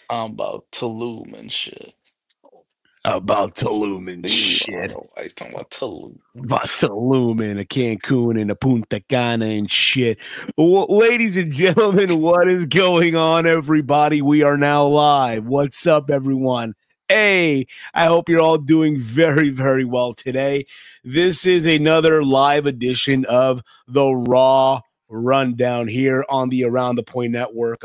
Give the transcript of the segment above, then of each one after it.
About Tulum and shit. About Tulum and I don't shit. know why he's talking about Tulum. About Tulum and a Cancun and a Punta Cana and shit. Ladies and gentlemen, what is going on, everybody? We are now live. What's up, everyone? Hey, I hope you're all doing very, very well today. This is another live edition of the Raw Rundown here on the Around the Point Network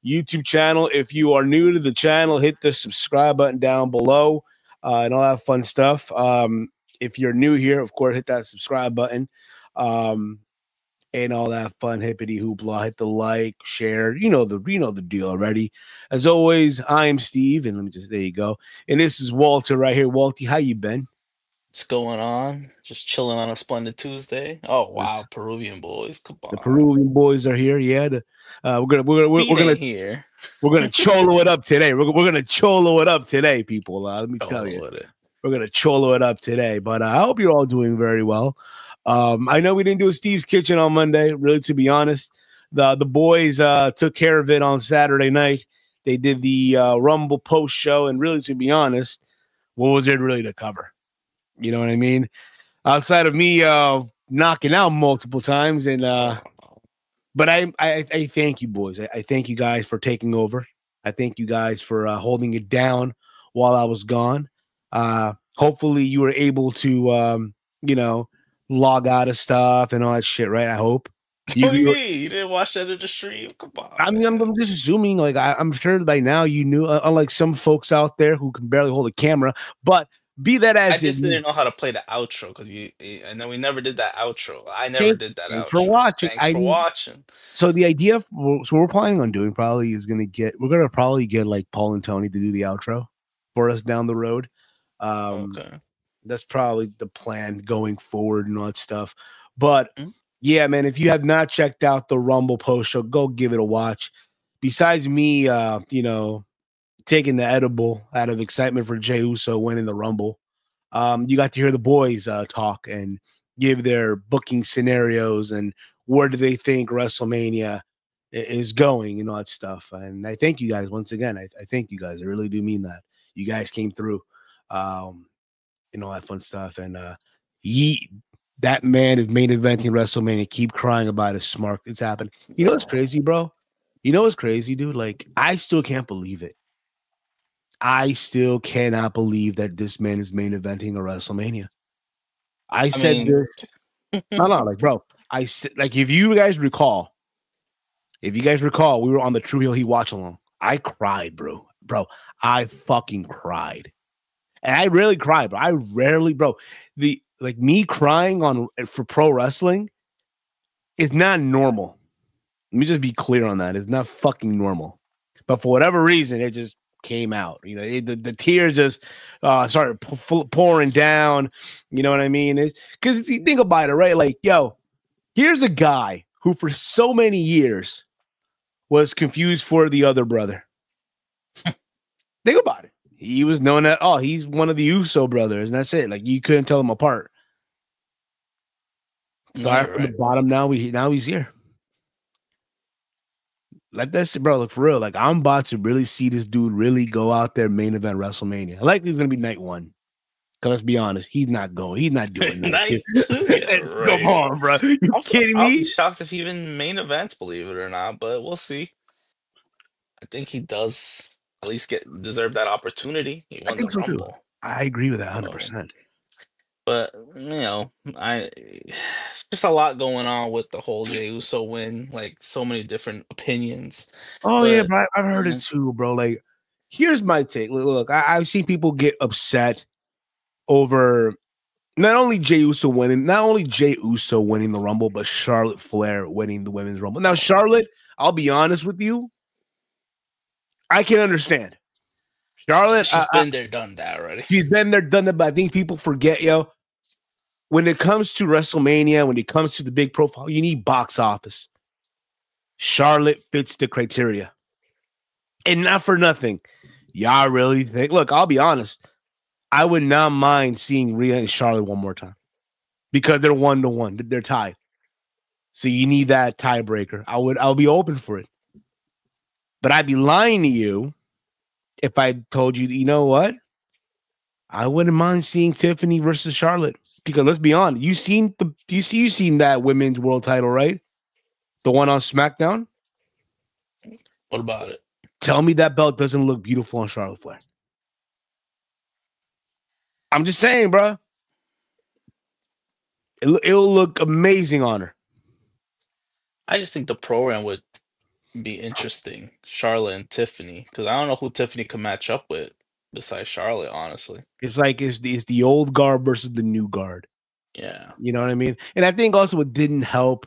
YouTube channel. If you are new to the channel, hit the subscribe button down below and all that fun stuff. If you're new here, of course, hit that subscribe button and all that fun hippity hoopla. Hit the like, share. You know the deal already. As always, I am Steve, and there you go. And this is Walter right here. Walty, how you been? What's going on? Just chilling on a splendid Tuesday. Oh wow, Peruvian boys, come The on. Peruvian boys are here. Yeah, Pete ain't here. we're gonna cholo it up today. We're gonna cholo it up today, people. Let me tell you. With it. We're going to cholo it up today, but I hope you're all doing very well. I know we didn't do a Steve's Kitchen on Monday. Really, to be honest, the boys took care of it on Saturday night. They did the Rumble post show, and really, to be honest, what was there really to cover? You know what I mean? Outside of me knocking out multiple times, and but I thank you, boys. I thank you guys for taking over. I thank you guys for holding it down while I was gone. Hopefully you were able to log out of stuff and all that shit, right? I hope. What do you mean? You didn't watch that in the stream? Come on. I mean, I'm just assuming, like, I'm sure by now you knew, unlike some folks out there who can barely hold a camera, but be that as I just didn't know how to play the outro because and then we never did that outro. I never did that thanks for outro. watching. Thanks for watching. So the idea, so we're planning on doing probably is we're gonna probably get like Paul and Tony to do the outro for us down the road. Okay. That's probably the plan going forward and all that stuff. But yeah, man, if you have not checked out the Rumble post show, go give it a watch. Besides me, taking the edible out of excitement for Jey Uso winning the Rumble, you got to hear the boys talk and give their booking scenarios and where do they think WrestleMania is going and all that stuff. And I thank you guys once again. I thank you guys. I really do mean that. You guys came through. And all that fun stuff. And that man is main eventing WrestleMania. Keep crying about it, Smart. It's happened. You know what's crazy, bro? You know what's crazy, dude? Like, I still can't believe it. I still cannot believe that this man is main eventing a WrestleMania. I said this. No, like, bro. I said, like, if you guys recall, we were on the True Heel Heat watch along. I cried, bro. Bro, I fucking cried. And I rarely cry, bro. Me crying for pro wrestling is not normal. Let me just be clear on that. It's not fucking normal. But for whatever reason, it just came out. You know, the tears just started pouring down. You know what I mean? Because you think about it, right? Like, yo, here's a guy who for so many years was confused for the other brother. Think about it. He was known that, he's one of the Uso brothers, and that's it. Like, you couldn't tell them apart. Started from the bottom, now he's here. Like, that's, bro, look, for real. Like, I'm about to really see this dude really go out there main event WrestleMania. I like he's going to be night one. Because let's be honest, he's not going. He's not doing night two. Yeah, right. Come on, bro. You kidding me? I'll be shocked if he even main events, believe it or not, but we'll see. I think he does at least deserve that opportunity. He won the Rumble. Too. I agree with that 100%. But just a lot going on with the whole Jey Uso win. Like, so many different opinions. Yeah, bro, I've heard it too, bro. Like, here's my take. Look, I've seen people get upset over not only Jey Uso winning the Rumble, but Charlotte Flair winning the Women's Rumble. Now, Charlotte, I'll be honest with you, I can understand. Charlotte, she's been there, done that already. She's been there, done that, but I think people forget, yo, when it comes to WrestleMania, when it comes to the big profile, you need box office. Charlotte fits the criteria. And not for nothing. Y'all really think, look, I'll be honest, I would not mind seeing Rhea and Charlotte one more time because they're 1-1. They're tied. So you need that tiebreaker. I'll be open for it. But I'd be lying to you if I told you, you know what? I wouldn't mind seeing Tiffany versus Charlotte. Because let's be honest, you seen that women's world title, right? The one on SmackDown. What about it? Tell me that belt doesn't look beautiful on Charlotte Flair. I'm just saying, bro. It'll look amazing on her. I just think the program would be interesting. Charlotte and Tiffany, because I don't know who Tiffany could match up with besides Charlotte, honestly. It's like it's the old guard versus the new guard. Yeah. You know what I mean? And I think also what didn't help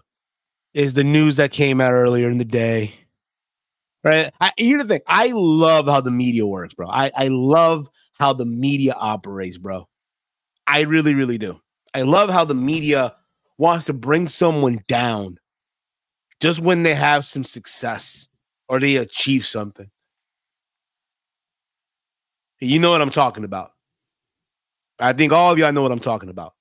is the news that came out earlier in the day. Right? Here's the thing. I love how the media works, bro. I love how the media operates, bro. I really, really do. I love how the media wants to bring someone down just when they have some success or they achieve something. You know what I'm talking about. I think all of y'all know what I'm talking about.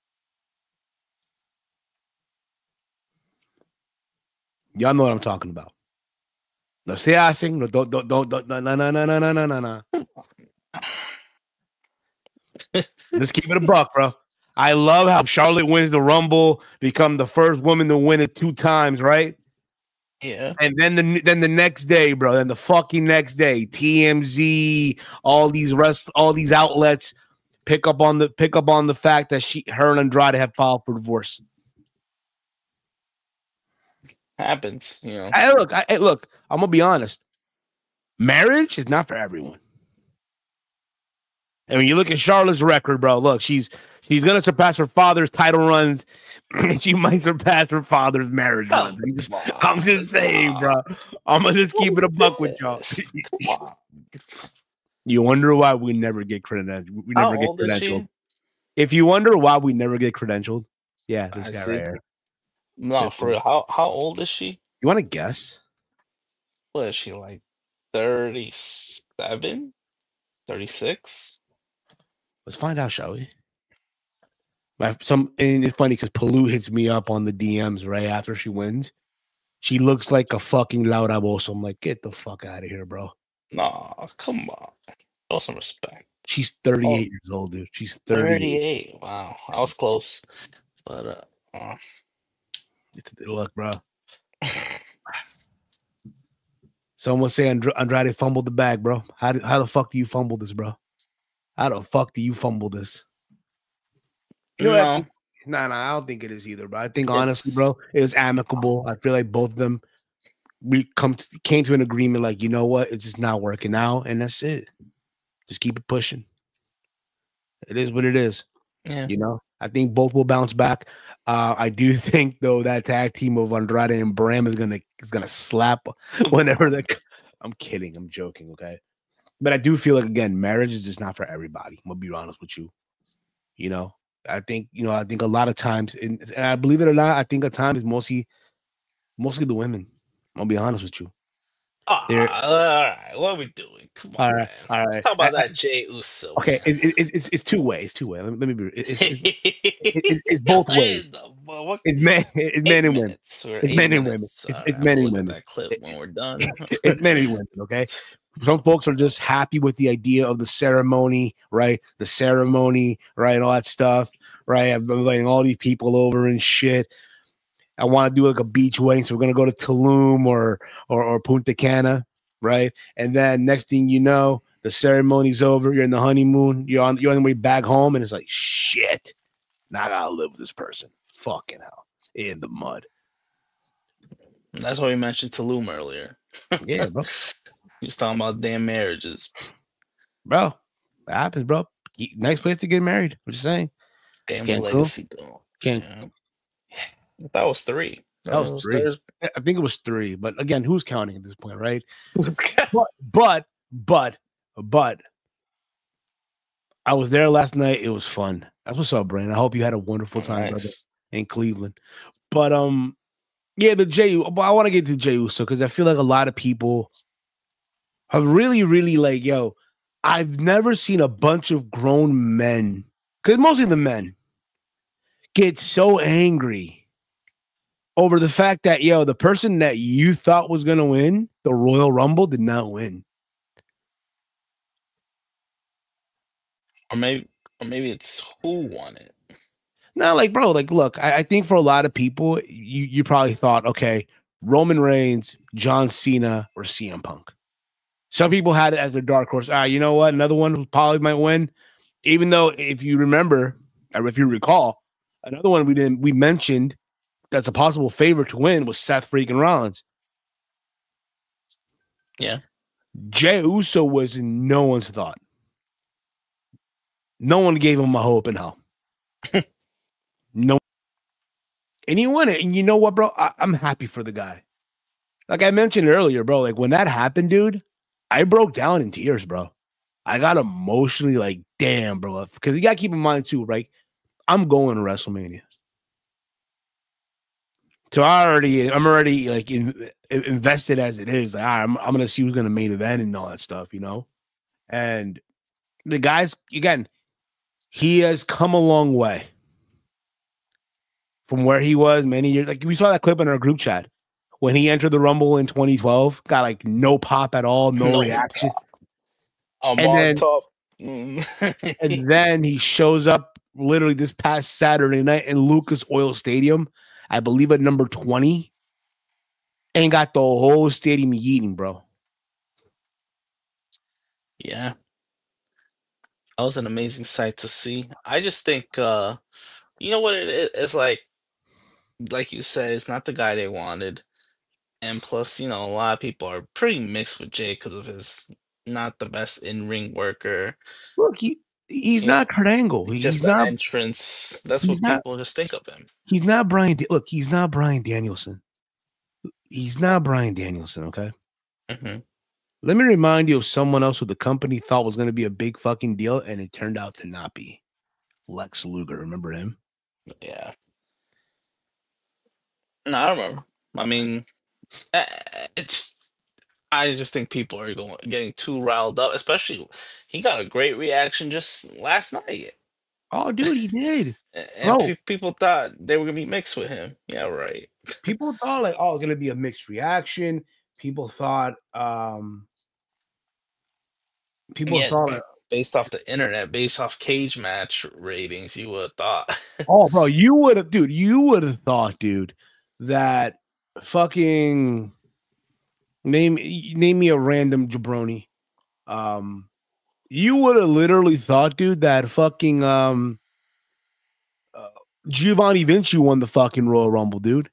Y'all know what I'm talking about. No se hacen. No, no. Just keep it a buck, bro. I love how Charlotte wins the Rumble, become the first woman to win it 2 times, right? Yeah. And then the next day, bro, then the fucking next day, TMZ, all these outlets pick up on the fact that her and Andrade have filed for divorce. Happens, you know. Look, I'm gonna be honest. Marriage is not for everyone. And when you look at Charlotte's record, bro, look, she's gonna surpass her father's title runs. She might surpass her father's marriage runs. I'm just saying, bro. I'm gonna just keep it a buck with y'all. Come on. You wonder why we never get credentialed. We never How get old is credentialed. she? If you wonder why we never get credentialed, yeah, this I guy see. right here. No, for real. How old is she? You want to guess? What is she, like 37? 36? Let's find out, shall we? And it's funny because Palu hits me up on the DMs right after she wins. She looks like a fucking Laura Bozo. I'm like, get the fuck out of here, bro. Nah, come on. Show some respect. She's 38 years old, dude. She's 38. Wow, I was close, but look, bro. Someone say Andrade fumbled the bag, bro. How the fuck do you fumble this, bro? How the fuck do you fumble this? You know what? Nah, I don't think it is either, bro. I think honestly, bro, it was amicable. I feel like both of them came to an agreement, like, you know what, it's just not working out, and that's it. Just keep it pushing. It is what it is. Yeah. You know, I think both will bounce back. I do think though that tag team of Andrade and Bram is gonna slap whenever they. I'm kidding. I'm joking. Okay, but I do feel like again, marriage is just not for everybody. I'm gonna be honest with you. You know, I think a lot of times, and I believe it or not, I think at times mostly the women. I'll be honest with you. All right, what are we doing? Come on, man. Let's talk about that Jey Uso. Okay, it's two ways. Let me be. It's both ways. It's men and women. It's men and women. It's men and women. That clip when we're done. It's men and women. Okay. Some folks are just happy with the idea of the ceremony, right? The ceremony, right? All that stuff, right? I've been inviting all these people over and shit. I want to do like a beach wedding, so we're gonna go to Tulum or Punta Cana, right? And then next thing you know, the ceremony's over. You're in the honeymoon. You're on the way back home, and it's like shit. Now I gotta live with this person. Fucking hell, in the mud. That's why we mentioned Tulum earlier. Yeah, bro. He was talking about damn marriages, bro. What happens, bro? Nice place to get married. What you saying? Family legacy, though. Can't. Yeah. I thought it was 3. That was 3. I think it was 3. But again, who's counting at this point, right? but I was there last night. It was fun. That's what's up, Brandon. I hope you had a wonderful time, brother, in Cleveland. But yeah, I want to get to Jey Uso because I feel like a lot of people have really, really like, yo, I've never seen a bunch of grown men, because mostly the men, get so angry over the fact that, yo, the person that you thought was going to win the Royal Rumble did not win. or maybe it's who won it. No, like, bro, like, look, I think for a lot of people, you probably thought, okay, Roman Reigns, John Cena, or CM Punk. Some people had it as their dark horse. You know what? Another one who probably might win. Even though, if you remember, or if you recall, another one we mentioned that's a possible favorite to win was Seth freaking Rollins. Yeah. Jey Uso was no one's thought. No one gave him a hope in hell. No, and he won it. And you know what, bro? I'm happy for the guy. Like I mentioned earlier, bro. Like when that happened, dude, I broke down in tears, bro. I got emotionally like, damn, bro. Because you gotta keep in mind too, right? I'm going to WrestleMania. So I'm already like invested as it is. Like, I'm gonna see who's gonna main event and all that stuff, you know. And the guys, again, he has come a long way from where he was many years. Like we saw that clip in our group chat when he entered the Rumble in 2012, got like no pop at all, no No reaction, pop. I'm and on then top. Mm. and then he shows up literally this past Saturday night in Lucas Oil Stadium, I believe at number 20, and got the whole stadium eating, bro. Yeah, that was an amazing sight to see. I just think, you know what it is? It's like you said, it's not the guy they wanted. And plus, a lot of people are pretty mixed with Jay because of his not the best in-ring worker. Look, he's You know, not Kurt Angle. he's just the entrance. That's He's what not people just think of him. he's not Brian. Look, he's not Brian Danielson. He's not Brian Danielson. Okay. Hmm. Let me remind you of someone else who the company thought was going to be a big fucking deal, and it turned out to not be. Lex Luger. Remember him? Yeah. No, I remember. I mean, it's. I just think people are getting too riled up. Especially, he got a great reaction just last night, Oh, dude, he did, and bro. people thought they were gonna be mixed with him. Yeah, right. People thought like, oh, it's going to be a mixed reaction. People thought, people Yeah, thought, based off the internet, based off cage match ratings, you would have thought. oh, bro, you would have thought, dude, that fucking name me a random jabroni. Um, you would have literally thought, dude, that fucking uh, Giovanni Vinci won the fucking Royal Rumble, dude.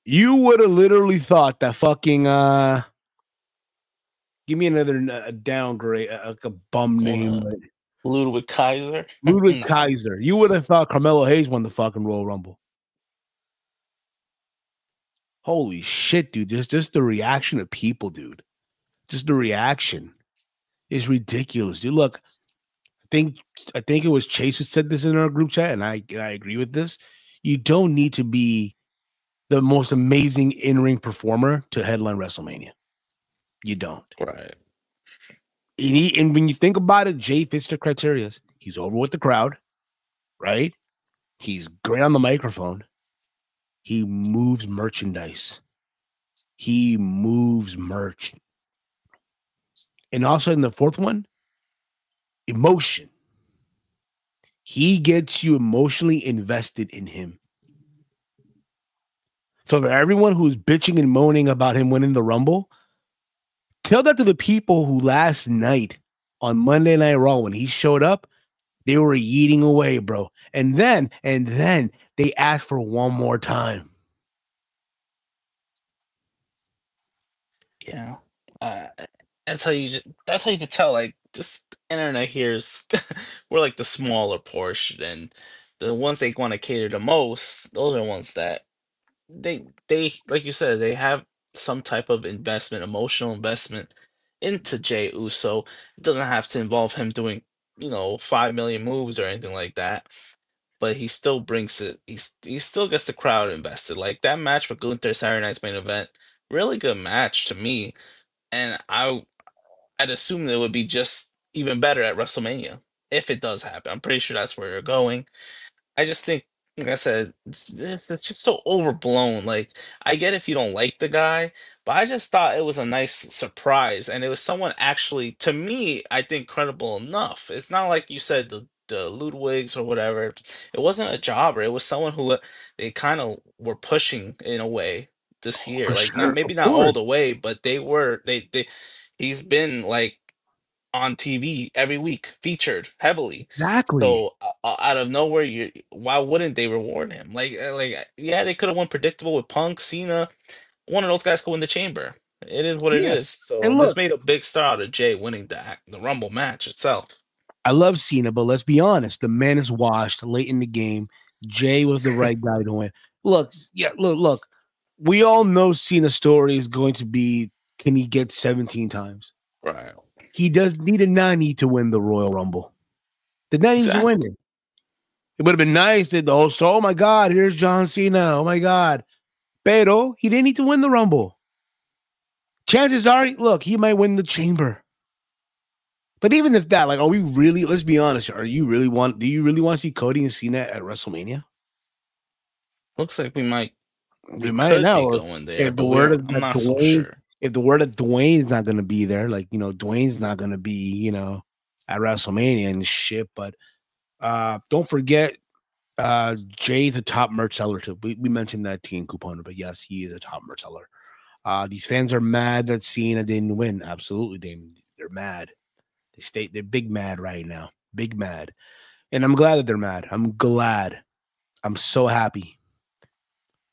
You would have literally thought that fucking give me another downgrade, like a bum name, uh, like Ludwig Kaiser. Ludwig No. Kaiser. You would have thought Carmelo Hayes won the fucking Royal Rumble. Holy shit, dude! Just the reaction of people, dude. Just the reaction is ridiculous, dude. Look, think I think it was Chase who said this in our group chat, and I agree with this. You don't need to be the most amazing in-ring performer to headline WrestleMania. You don't. Right. And when you think about it, Jay fits the criteria. He's over with the crowd, right? He's great on the microphone. He moves merchandise. He moves merch. And also in the fourth one, emotion. He gets you emotionally invested in him. So for everyone who's bitching and moaning about him winning the Rumble, tell that to the people who last night on Monday Night Raw when he showed up, they were eating away, bro. And then they asked for one more time. Yeah. Uh, that's how you could tell. Like this internet here is we're like the smaller portion, and the ones they want to cater the most, those are ones that they like you said, they have some type of investment, emotional investment into Jey Uso. It doesn't have to involve him doing, 5 million moves or anything like that. But he still brings it. He still gets the crowd invested. Like that match with Gunther Saturday Night's main event, really good match to me. And I'd assume that it would be just even better at WrestleMania if it does happen. I'm pretty sure that's where you're going. I just think. like I said, it's just so overblown. Like, I get if you don't like the guy, but I just thought it was a nice surprise, and it was someone actually, to me, I think credible enough. It's not like you said the Ludwigs or whatever. It wasn't a jobber. It was someone who they kind of were pushing in a way this year. For Like, sure, of maybe not all course. the way, but they were they. He's been like on TV every week, featured heavily. Exactly. So out of nowhere, why wouldn't they reward him? Yeah, they could have won predictable with Punk, Cena. One of those guys could win the Chamber. It is what it Yeah. is. So And this look, made a big star out of Jay winning the Rumble match itself. I love Cena, but let's be honest, the man is washed late in the game. Jay was the right guy to win. Look, yeah, look. We all know Cena's story is going to be, can he get 17 times? Right. He did not need to win the Royal Rumble. Did not need to win Exactly. it. It would have been nice that the host, oh my God, here's John Cena. Oh my God. Pero he didn't need to win the Rumble. Chances are, look, he might win the Chamber. But even if that, like, are we really, let's be honest, do you really want to see Cody and Cena at WrestleMania? Looks like we We might could be now. going there, If the but word is I'm that not so sure. Dwayne's not going to be there, like, Dwayne's not going to be, at WrestleMania and shit. But don't forget, Jay's a top merch seller too. We mentioned that team coupon, but yes, he is a top merch seller. These fans are mad that Cena didn't win. Absolutely, they're mad. They're big mad right now. Big mad. And I'm glad that they're mad. I'm glad. I'm so happy.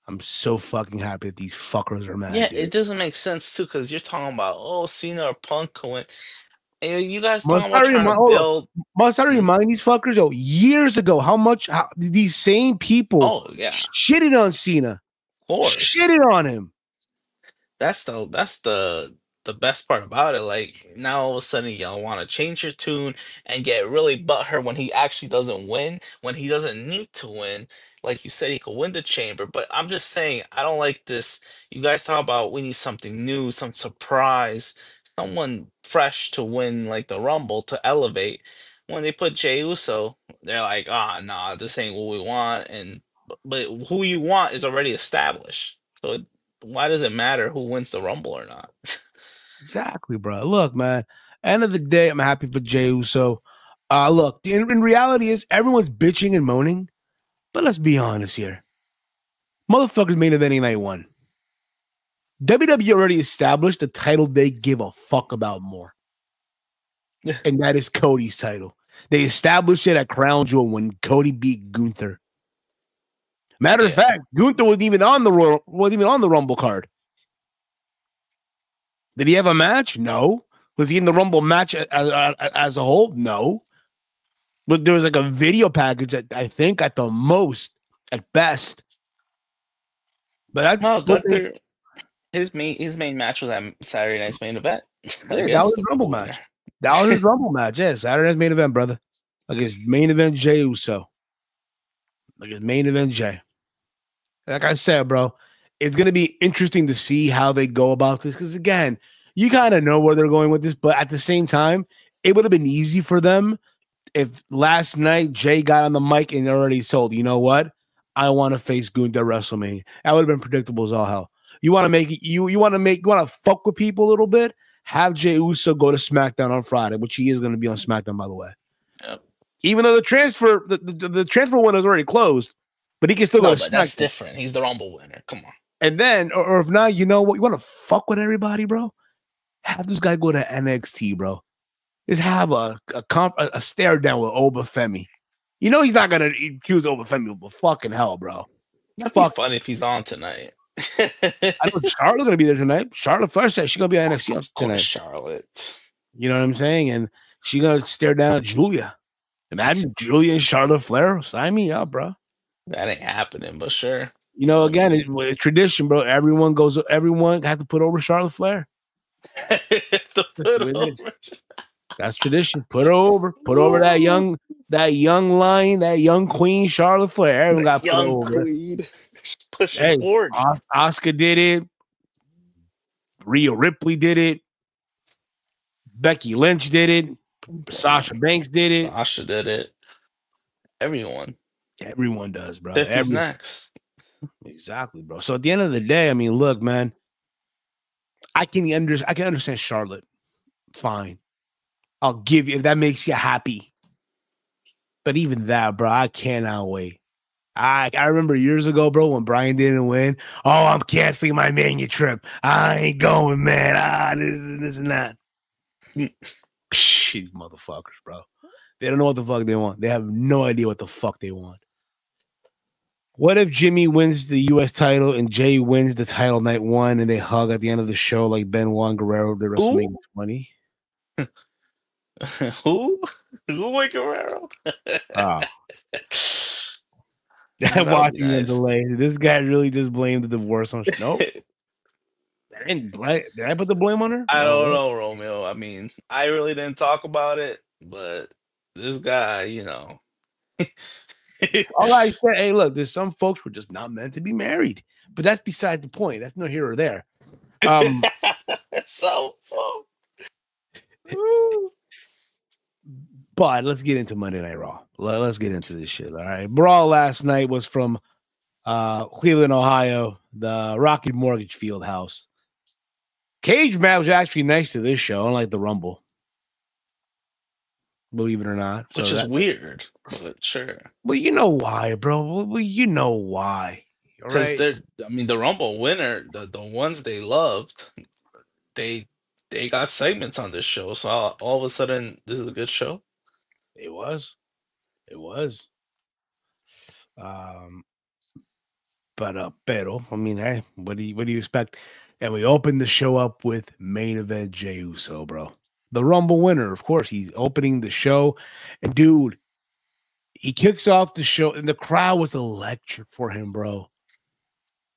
I'm so fucking happy that these fuckers are mad, Yeah, dude. it doesn't make sense too, because you're talking about, oh, Cena or Punk could win. And you guys Must talking I about trying to remind, hold on. build. Must I Hmm? remind these fuckers, years ago, how these same people Oh yeah, shitted on Cena, of course. shitted on him. That's the best part about it. Like, now all of a sudden y'all want to change your tune and get really butthurt when he actually doesn't win, when he doesn't need to win. Like you said, he could win the chamber. But I'm just saying, I don't like this. You guys talk about we need something new, some surprise, someone fresh to win like the Rumble to elevate. When they put Jey Uso, they're like, ah, nah, this ain't what we want. And but who you want is already established. So why does it matter who wins the Rumble or not? Exactly, bro. Look, man. End of the day, I'm happy for Jey Uso. Look, in reality is everyone's bitching and moaning, but let's be honest here. Motherfuckers main eventing night one. WWE already established the title they give a fuck about more, and that is Cody's title. They established it at Crown Jewel when Cody beat Gunther. Matter of Yeah. fact, Gunther wasn't even on the Rumble card. Did he have a match? No. Was he in the Rumble match as a whole? No. But there was like a video package that I think at the most, at best. But that's Well, what they. Gunther, his main match was at Saturday Night's main event Yeah, that was against his the Rumble Rumble winner. match. That was his Rumble match. Yeah, Saturday's main event, brother. Like his main event, Jey Uso. Like his main event, Jey. Like I said, bro, it's gonna be interesting to see how they go about this. Because again, you kind of know where they're going with this, but at the same time, it would have been easy for them if last night Jay got on the mic and already told, you know what? I want to face Gunther at WrestleMania. That would have been predictable as all hell. You want to make it, you want to fuck with people a little bit. Have Jey Uso go to SmackDown on Friday, which he is going to be on SmackDown, by the way. Yep. Even though the transfer window is already closed, but he can still go No, to but that's SmackDown. different. He's the Rumble winner. Come on. And then, or if not, you know what? You want to fuck with everybody, bro? Have this guy go to NXT, bro. Just have a stare down with Obafemi. You know he's not gonna accuse Obafemi, but fucking hell, bro. That'd be Fuck. fun if he's on tonight. I know Charlotte gonna be there tonight. Charlotte first said she's gonna be on NXT Of course, tonight. Charlotte. You know what I'm saying? And she gonna stare down at Julia. Imagine Julia and Charlotte Flair. Sign me up, bro. That ain't happening, but sure. You know, again, it's tradition, bro. Everyone has to put over Charlotte Flair. To That's the put way it is. over. That's tradition. Put her over. Put over that young lion, that young queen, Charlotte Flair. Everyone The got put young over. queen pushing Hey, 40. Oscar did it. Rhea Ripley did it. Becky Lynch did it. Sasha Banks did it. Sasha did it. Everyone. Everyone does, bro. Tiffy's next. Exactly, bro. So at the end of the day, I mean, look, man, I can understand Charlotte. Fine. I'll give you if that makes you happy. But even that, bro, I cannot wait. I remember years ago, bro, when Brian didn't win. Oh, I'm canceling my Mania trip. I ain't going, man. This and that. Psh, these motherfuckers, bro. They don't know what the fuck they want. They have no idea what the fuck they want. What if Jimmy wins the U.S. title and Jay wins the title night one and they hug at the end of the show like Benoit and Guerrero did WrestleMania Who? 20? Who? Who with Guerrero? Oh, Nah, I'm that would be watching the nice. delay. This guy really just blamed the divorce on. Nope. Did I put the blame on her? I No. don't What? know, Romeo. I mean, I really didn't talk about it, but this guy, All I said, hey, look, there's some folks who are just not meant to be married, but that's beside the point. That's no here or there. So, woo. But let's get into Monday Night Raw. Let's get into this shit. All right. Raw last night was from Cleveland, Ohio, the Rocket Mortgage Field House. Cage match was actually next to this show, unlike the Rumble. Believe it or not. Which is weird, but sure. Well, you know why, bro. Well, you know why. All Because right. the Rumble winner, the ones they loved, they they got segments on this show. So all of a sudden, this is a good show. It was. It was. Um, pero I mean, hey, what do you expect? And we opened the show up with main event Jey Uso, bro. The Rumble winner, of course. He's opening the show, and dude, he kicks off the show, and the crowd was electric for him, bro.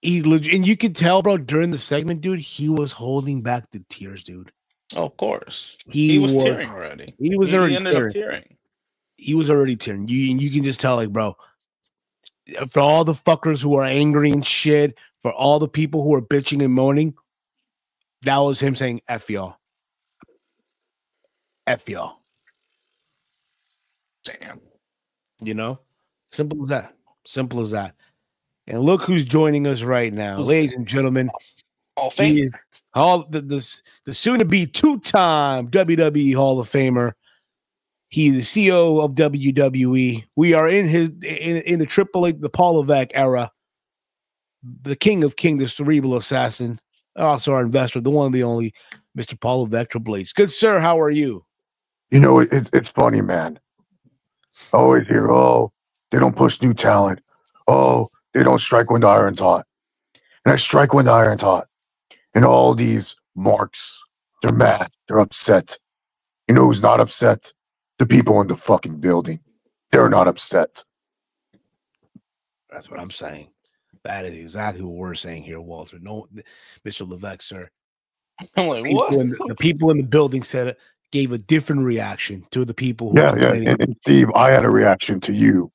He's legit, and you could tell, bro, during the segment, dude, he was holding back the tears, dude. Oh, of course, He he was was, tearing already. he was He already ended up tearing. tearing. He was already tearing. You can just tell, like, bro, for all the fuckers who are angry and shit, for all the people who are bitching and moaning, that was him saying F y'all. F y'all. Damn. You know? Simple as that. Simple as that. And look who's joining us right now. Who's Ladies and this? gentlemen, Hall of he Fame. is all the soon-to-be two-time WWE Hall of Famer. He's the CEO of WWE. We are in the Triple H, the Paul Levesque era. The King of King, the Cerebral Assassin. Also our investor, the one and the only, Mr. Paul Levesque, Triple H. Good sir, how are you? You know, it's funny, man. I always hear, oh, they don't push new talent. Oh, they don't strike when the iron's hot. And I strike when the iron's hot. And all these marks, they're mad. They're upset. You know who's not upset? The people in the fucking building. They're not upset. That's what I'm saying. That is exactly what we're saying here, Walter. No, Mr. Levesque, sir. I'm like, what? The people in the building gave a different reaction to the people who are Yeah, yeah. complaining. And Steve, I had a reaction to you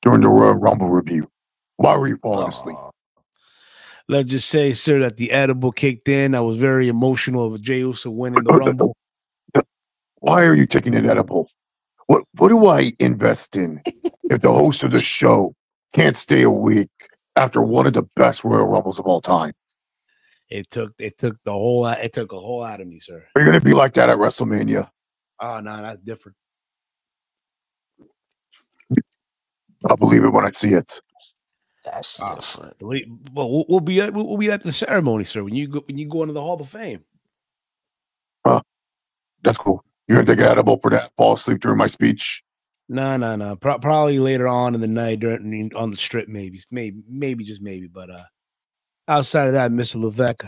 during the Royal Rumble review. Why were you falling asleep? Oh, Let's just say, sir, that the edible kicked in. I was very emotional of Jey Uso winning the Rumble. Why are you taking an edible? What do I invest in if the host of the show can't stay awake after one of the best Royal Rumbles of all time? It took a whole out of me, sir. Are you going to be like that at WrestleMania? Oh no, that's different. I'll believe it when I see it. that's different. Well, we'll be at the ceremony, sir. When you go into the Hall of Fame. That's cool. You're going to take an edible for that? Fall asleep during my speech? No. Probably later on in the night on the strip, maybe, just maybe. But outside of that, Mr. Levesque,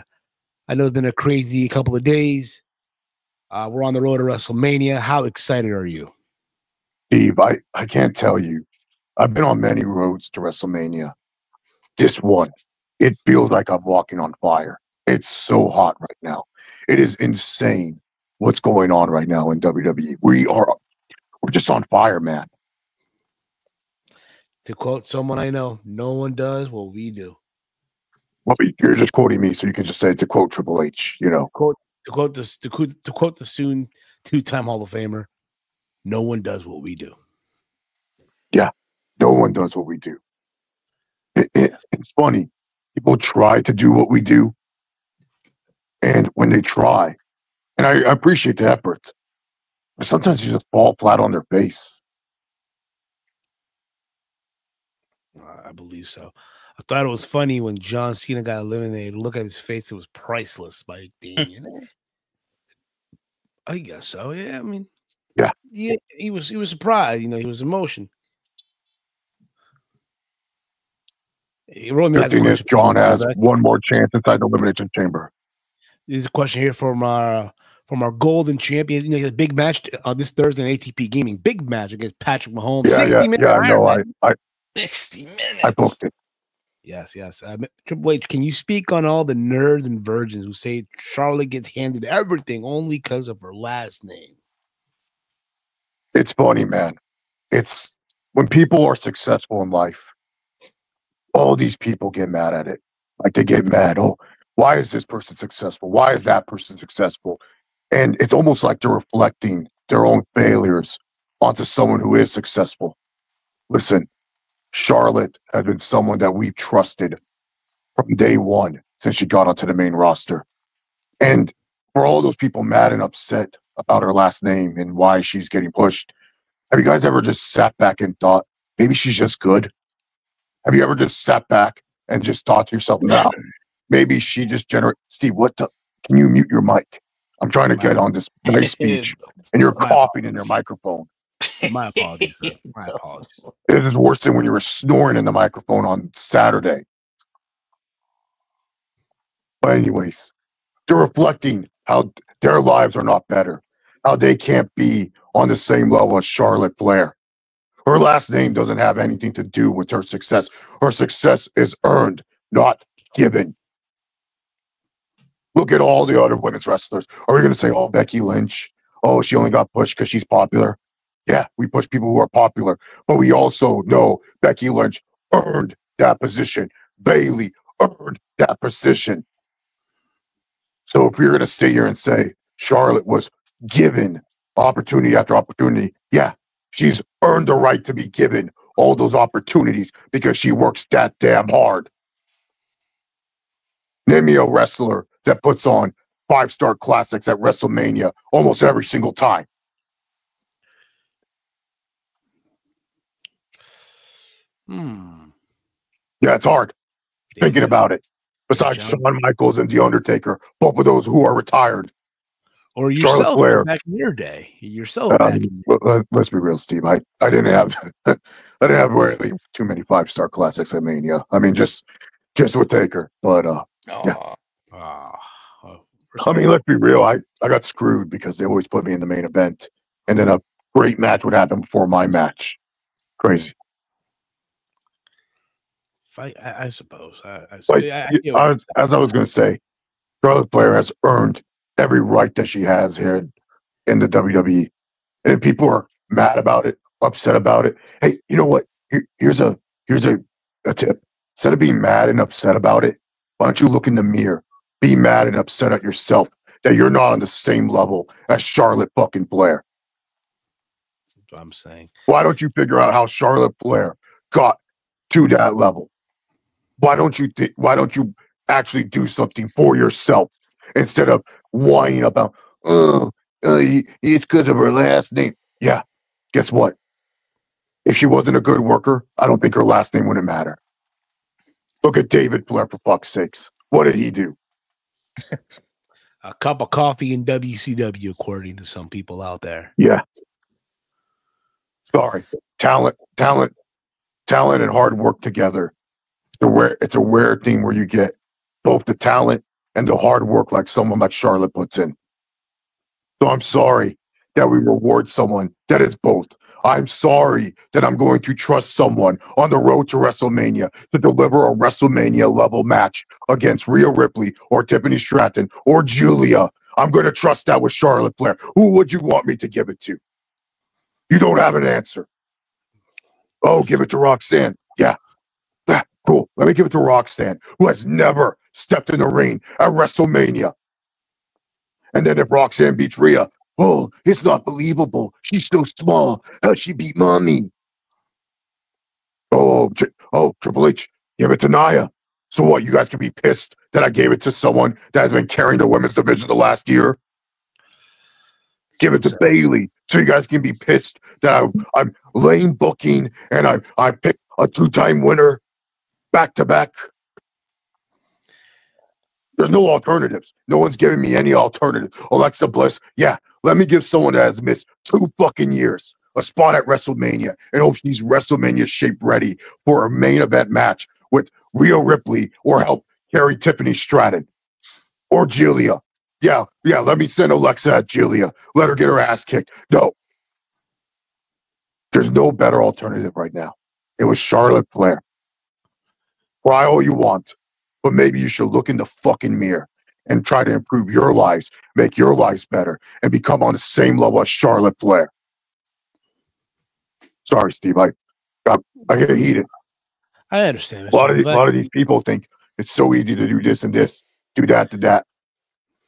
I know it's been a crazy couple of days. We're on the road to WrestleMania. How excited are you? Steve, I can't tell you. I've been on many roads to WrestleMania. This one, it feels like I'm walking on fire. It's so hot right now. It is insane what's going on right now in WWE. We're just on fire, man. To quote someone I know, no one does what we do. Well, you're just quoting me, so you can just say to quote Triple H, you know. To quote the soon two-time Hall of Famer, no one does what we do. Yeah, No one does what we do. Yes. It's funny. People try to do what we do, and when they try, and I appreciate the effort, but sometimes you just fall flat on their face. I believe so. I thought it was funny when John Cena got eliminated. Look at his face; it was priceless by Damien. I guess so. Yeah, I mean, Yeah. he was surprised. You know, he was emotion. Romeo Good has a thing is question for you, John Mr. has Beck. one more chance inside the elimination chamber. There's a question here from our golden champion. You know, a big match this Thursday in ATP Gaming. Big match against Patrick Mahomes. 60-minute I Iron know. Man. 60 I booked minutes. it. Yes. Triple H, can you speak on all the nerds and virgins who say Charlotte gets handed everything only because of her last name? It's funny, man. It's when people are successful in life, all these people get mad at it. Like they get mad. Oh, why is this person successful? Why is that person successful? And it's almost like they're reflecting their own failures onto someone who is successful. Listen, Charlotte has been someone that we've trusted from day one since she got onto the main roster. And for all those people mad and upset about her last name and why she's getting pushed, have you guys ever just sat back and thought, maybe she's just good? Have you ever just sat back and just thought to yourself, now, maybe she just generates. Steve, can you mute your mic? I'm trying to get on this nice speech, and you're My coughing in your apologies. microphone. My apologies, sir. My apologies. It is worse than when you were snoring in the microphone on Saturday. But anyways, they're reflecting how their lives are not better, how they can't be on the same level as Charlotte Flair. Her last name doesn't have anything to do with her success. Her success is earned, not given. Look at all the other women's wrestlers. Are we going to say, oh, Becky Lynch? Oh, she only got pushed because she's popular? Yeah, we push people who are popular. But we also know Becky Lynch earned that position. Bayley earned that position. So if you're going to sit here and say Charlotte was given opportunity after opportunity, yeah, she's earned the right to be given all those opportunities because she works that damn hard. Name me a wrestler that puts on 5-star classics at WrestleMania almost every single time. Yeah, it's hard thinking about it. Besides Shawn Michaels and The Undertaker, both of those who are retired. Or Charlotte yourself Flair. back in your day. Yourself back in Let's be real, Steve. I didn't have I didn't have really too many 5-star classics at Mania. I mean, just with Taker. But yeah. I mean, let's be real. I got screwed because they always put me in the main event, and then a great match would happen before my match. Crazy. I suppose. As I was going to say, Charlotte Flair has earned every right that she has here in the WWE. And if people are mad about it, upset about it, hey, you know what? Here's a tip. Instead of being mad and upset about it, why don't you look in the mirror? Be mad and upset at yourself that you're not on the same level as Charlotte fucking Flair. That's what I'm saying. Why don't you figure out how Charlotte Flair got to that level? Why don't you actually do something for yourself instead of whining about, it's because of her last name? Yeah, guess what? If she wasn't a good worker, I don't think her last name wouldn't matter. Look at David Flair, for fuck's sakes. What did he do? A cup of coffee in WCW, according to some people out there. Yeah. Sorry. Talent, and hard work together. It's a rare thing where you get both the talent and the hard work like someone like Charlotte puts in. So I'm sorry that we reward someone that is both. I'm sorry that I'm going to trust someone on the road to WrestleMania to deliver a WrestleMania level match against Rhea Ripley or Tiffany Stratton or Julia. I'm going to trust that with Charlotte Flair. Who would you want me to give it to? You don't have an answer. Oh, give it to Roxanne. Yeah. Cool. Let me give it to Roxanne, who has never stepped in the ring at WrestleMania. And then if Roxanne beats Rhea, oh, it's not believable. She's so small. How'd she beat Mommy? Triple H, give it to Nia. So what? You guys can be pissed that I gave it to someone that has been carrying the women's division the last year. Give it to Bailey, so you guys can be pissed that I'm lane booking and I picked a 2-time winner back to back. There's no alternatives. No one's giving me any alternative. Alexa Bliss, yeah, let me give someone that has missed 2 fucking years a spot at WrestleMania and hope she's WrestleMania shape ready for a main event match with Rhea Ripley or help carry Tiffany Stratton or Julia. Yeah, let me send Alexa at Julia. Let her get her ass kicked. No. There's no better alternative right now. It was Charlotte Flair. Try all you want, but maybe you should look in the fucking mirror and try to improve your lives, make your lives better, and become on the same level as Charlotte Flair. Sorry, Steve. I get heated. I understand. A lot of these people think it's so easy to do this and this, do that to that.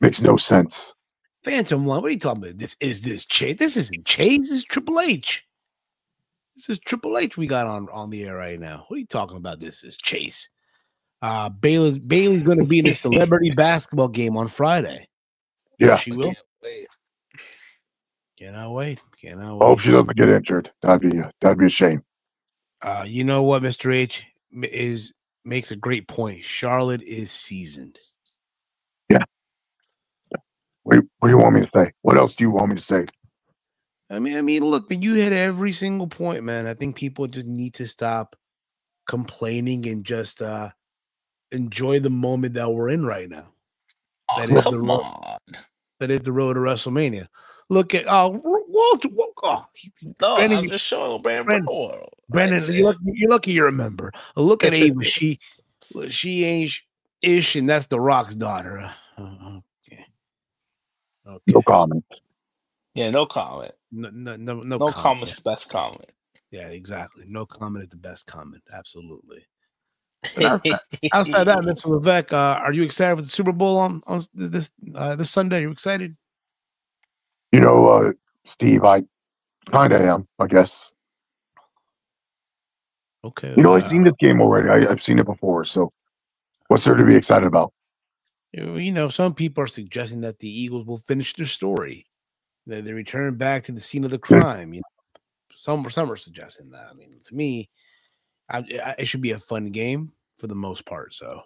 Makes no sense. Phantom One, what are you talking about? This Chase. This isn't Chase. This is Triple H. This is Triple H we got on the air right now. What are you talking about? This is Chase. Bailey's going to be in a celebrity basketball game on Friday. Yeah, she will. Cannot wait. I hope she doesn't get injured. That'd be a shame. You know what, Mr. H makes a great point. Charlotte is seasoned. Yeah. What do you want me to say? What else do you want me to say? I mean, look, you hit every single point, man. I think people just need to stop complaining and just enjoy the moment that we're in right now. That is the road. That is the road to WrestleMania. Look at Walter. I'm just showing Brandon. You're lucky you remember. Look at Ava. She ain't ish, and that's The Rock's daughter. Okay. No comment. Yeah, no comment. No comment is the best comment. Yeah, exactly. No comment is the best comment. Absolutely. Outside that, Mr. Levesque, are you excited for the Super Bowl on this Sunday? Are you excited? You know, Steve, I kind of am, I guess. Okay. You know, I've seen this game already. I've seen it before. So what's there to be excited about? You know, some people are suggesting that the Eagles will finish their story. They return back to the scene of the crime. You know, some are suggesting that. I mean, to me, it should be a fun game for the most part. So,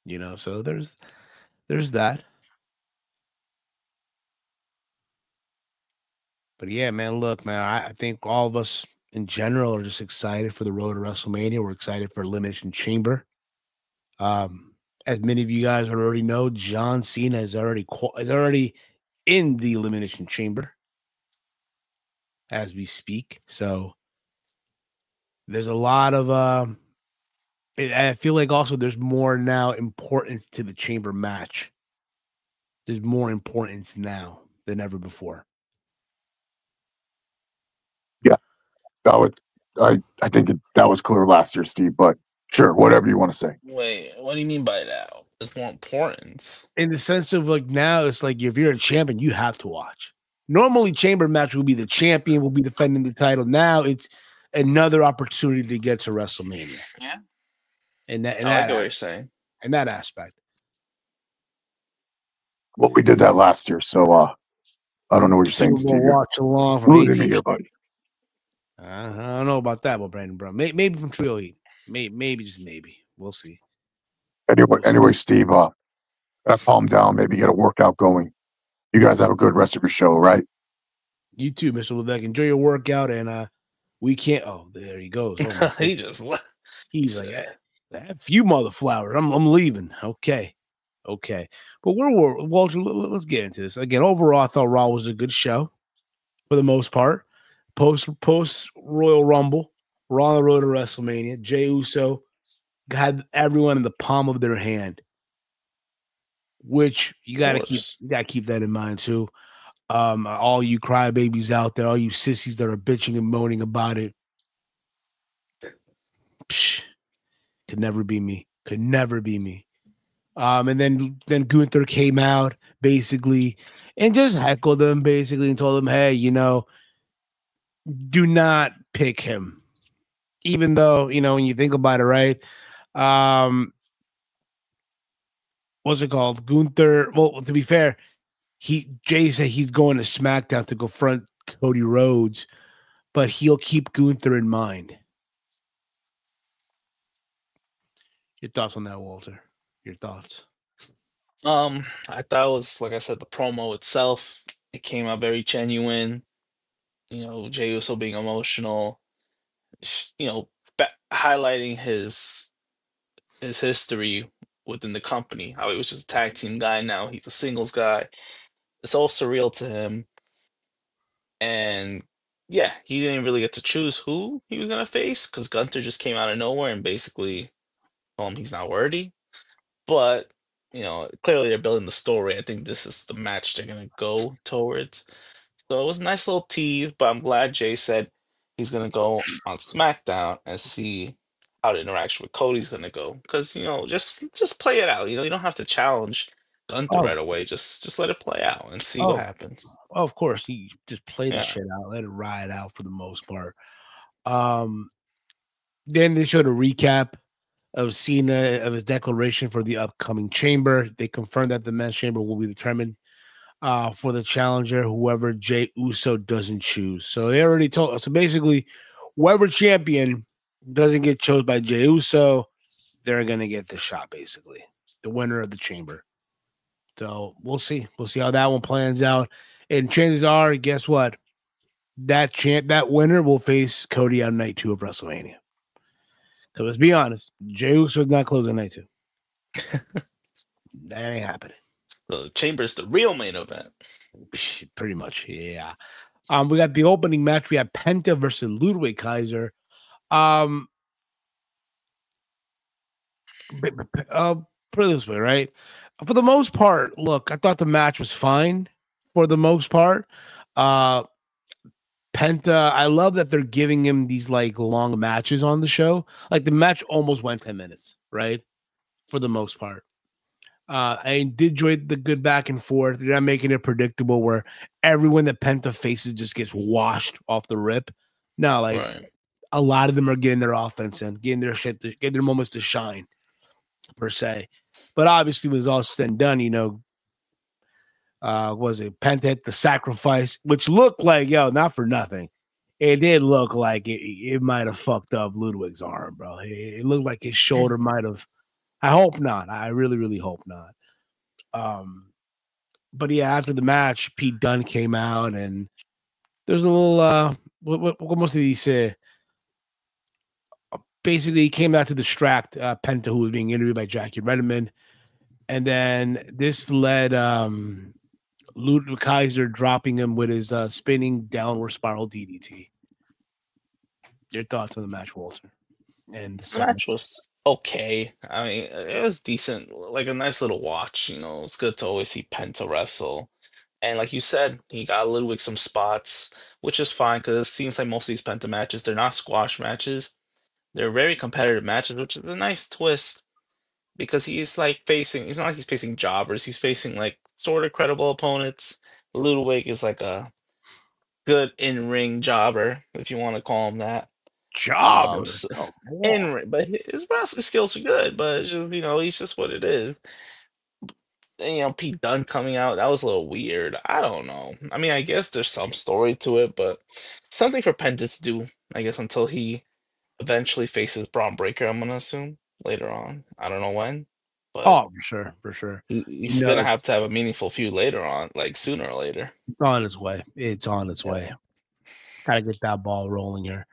you know, so there's that. But yeah, man, look, man, I think all of us in general are just excited for the road to WrestleMania. We're excited for Elimination Chamber. As many of you guys already know, John Cena is already in the Elimination Chamber as we speak. So there's a lot of I feel like also there's more now importance to the chamber match. There's more importance now than ever before. Yeah, I think that was clear last year, Steve. But sure, whatever you want to say. Wait, what do you mean by that? There's more importance in the sense of like now it's like if you're a champion, you have to watch. Normally, chamber match will be the champion will be defending the title. Now it's another opportunity to get to WrestleMania. Yeah, and I get what you're saying. In that aspect. Well, we did that last year, so I don't know what you're saying, Steve. Watch along from here, buddy. I don't know about that, but Brandon Brown, maybe from Trio Heat, maybe just maybe. We'll see. Anyway, Steve, calm down. Maybe get a workout going. You guys have a good rest of your show, right? You too, Mr. Levesque. Enjoy your workout, and we can't. Oh, there he goes. Oh, he just left. He's like, a few mother flowers. I'm leaving. Okay. But Walter, let's get into this. Again, overall, I thought Raw was a good show for the most part. Post Royal Rumble, Raw on the road to WrestleMania. Jey Uso had everyone in the palm of their hand, which you gotta keep that in mind too. All you crybabies out there, all you sissies that are bitching and moaning about it, could never be me. And then Gunther came out basically and just heckled them basically and told them, hey, you know, do not pick him, even though when you think about it, right? What's it called? Gunther. Well, to be fair, Jay said he's going to SmackDown to confront Cody Rhodes, but he'll keep Gunther in mind. Your thoughts on that, Walter? Your thoughts? I thought it was, like I said, the promo itself. It came out very genuine. Jey Uso being emotional. Highlighting his history within the company. How he was just a tag team guy. Now he's a singles guy. It's all surreal to him. And yeah, he didn't really get to choose who he was gonna face because Gunther just came out of nowhere and basically told him he's not worthy. But clearly they're building the story. I think this is the match they're gonna go towards. So it was a nice little tease, but I'm glad Jay said he's gonna go on SmackDown and see how the interaction with Cody's gonna go. Because just play it out. You don't have to challenge Gunther Oh, right away. Just let it play out and see what oh, happens. of course. He just play the Yeah, shit out, let it ride out for the most part. Um, then they showed a recap of Cena of his declaration for the upcoming Chamber. They confirmed that the men's Chamber will be determined for the challenger, whoever Jey Uso doesn't choose. So they already told us. So basically, whoever champion doesn't get chosen by Jey Uso, they're gonna get the shot. Basically, the winner of the Chamber. So we'll see. We'll see how that one plans out. And chances are, guess what? That winner will face Cody on night 2 of WrestleMania. So let's be honest, Jey Uso is not closing night 2. That ain't happening. the Chamber's the real main event. Pretty much, yeah. We got the opening match. We have Penta versus Ludwig Kaiser. Put it this way, right? For the most part, look, I thought the match was fine. For the most part, Penta, I love that they're giving him these like long matches on the show. Like the match almost went 10 minutes, right? For the most part. I did enjoy the good back and forth. They're not making it predictable where everyone that Penta faces just gets washed off the rip. No, like Right. a lot of them are getting their offense in, getting their shit, getting their moments to shine, per se. But obviously, when it's all said and done, was it Penta hit the sacrifice, which looked like, not for nothing. It did look like it might have fucked up Ludwig's arm, bro. It looked like his shoulder might have. I hope not. I really, really hope not. But yeah, after the match, Pete Dunne came out and there's a little what most of these say. Basically, he came out to distract Penta, who was being interviewed by Jackie Redmond. And then this led Ludwig Kaiser dropping him with his spinning downward spiral DDT. Your thoughts on the match, Walter? And the The segment. match was okay. I mean, it was decent, like a nice little watch. It's good to always see Penta wrestle. And like you said, he got Ludwig some spots, which is fine because it seems like most of these Penta matches, they're not squash matches. They're very competitive matches, which is a nice twist because it's not like he's facing jobbers, he's facing like sort of credible opponents. Ludwig is like a good in-ring jobber, if you want to call him that. Jobber. So, Come on. but his wrestling skills are good, but it's just, he's just what it is. And, Pete Dunne coming out, that was a little weird. I don't know. I mean, I guess there's some story to it, but something for Penta to do, I guess, until he eventually faces Braun Breaker, I'm gonna assume, later on. I don't know when, but Oh, for sure, for sure. he's gonna have to have a meaningful feud later on, like sooner or later. It's on its way. It's on its way. Gotta get that ball rolling here.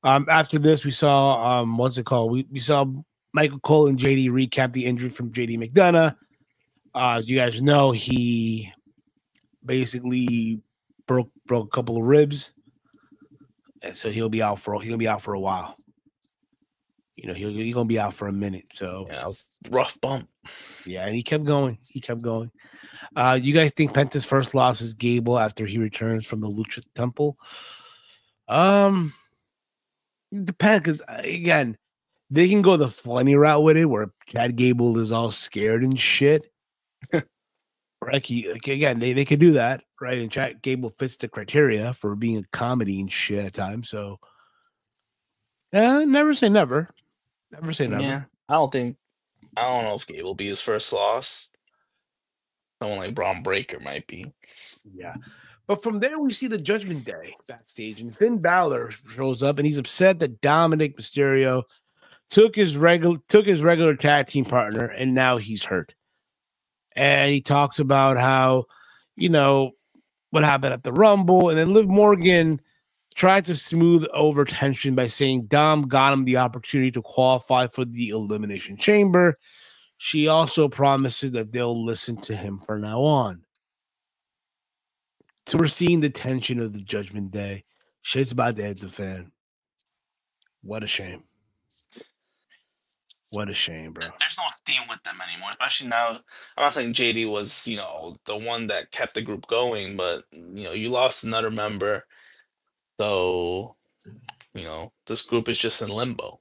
After this, we saw what's it called? We saw Michael Cole and JD recap the injury from JD McDonough. As you guys know, he basically broke a couple of ribs, and so he'll be out for a while. He's gonna be out for a minute. So Yeah, that was a rough bump. yeah, and he kept going. You guys think Penta's first loss is Gable after he returns from the Lucha Temple? It depends, because again, they can go the funny route with it, where Chad Gable is all scared and shit. Right? Again, they could do that, right? And Chad Gable fits the criteria for being a comedy and shit at times. So Never say never. Never say never. Yeah, I don't know if Gabe will be his first loss. Someone like Braun Breaker might be. Yeah. But from there, we see the Judgment Day backstage, and Finn Balor shows up, and he's upset that Dominic Mysterio took his regular tag team partner, and now he's hurt. And he talks about how, you know, what happened at the Rumble, and then Liv Morgan tried to smooth over tension by saying Dom got him the opportunity to qualify for the Elimination Chamber. She also promises that they'll listen to him from now on. So we're seeing the tension of the Judgment Day. Shit's about to hit the fan. What a shame. What a shame, bro. There's no theme with them anymore, especially now. I'm not saying JD was, the one that kept the group going, but you lost another member, so this group is just in limbo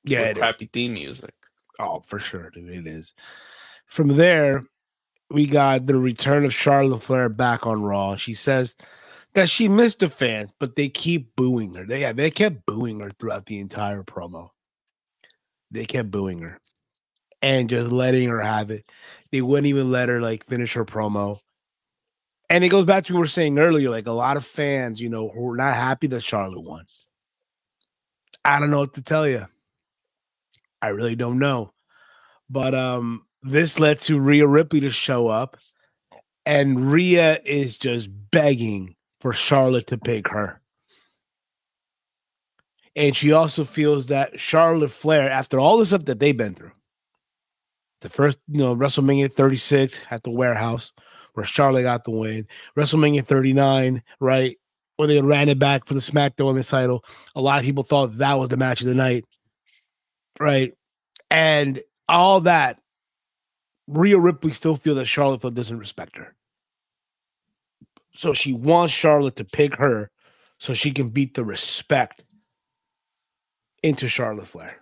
Yeah, with it is. crappy theme music. Oh, for sure, dude. It is. From there, we got the return of Charlotte Flair back on Raw. She says that she missed the fans, but they keep booing her. They kept booing her throughout the entire promo. They kept booing her and just letting her have it. They wouldn't even let her finish her promo. And it goes back to what we were saying earlier, a lot of fans, who are not happy that Charlotte won. I don't know what to tell you. I really don't know. But this led to Rhea Ripley to show up, and Rhea is just begging for Charlotte to pick her. And she also feels that Charlotte Flair, after all the stuff that they've been through, the first, WrestleMania 36 at the warehouse, where Charlotte got the win, WrestleMania 39, right, where they ran it back for the SmackDown Women's title. A lot of people thought that was the match of the night, right? And all that, Rhea Ripley still feels that Charlotte Flair doesn't respect her. So she wants Charlotte to pick her so she can beat the respect into Charlotte Flair.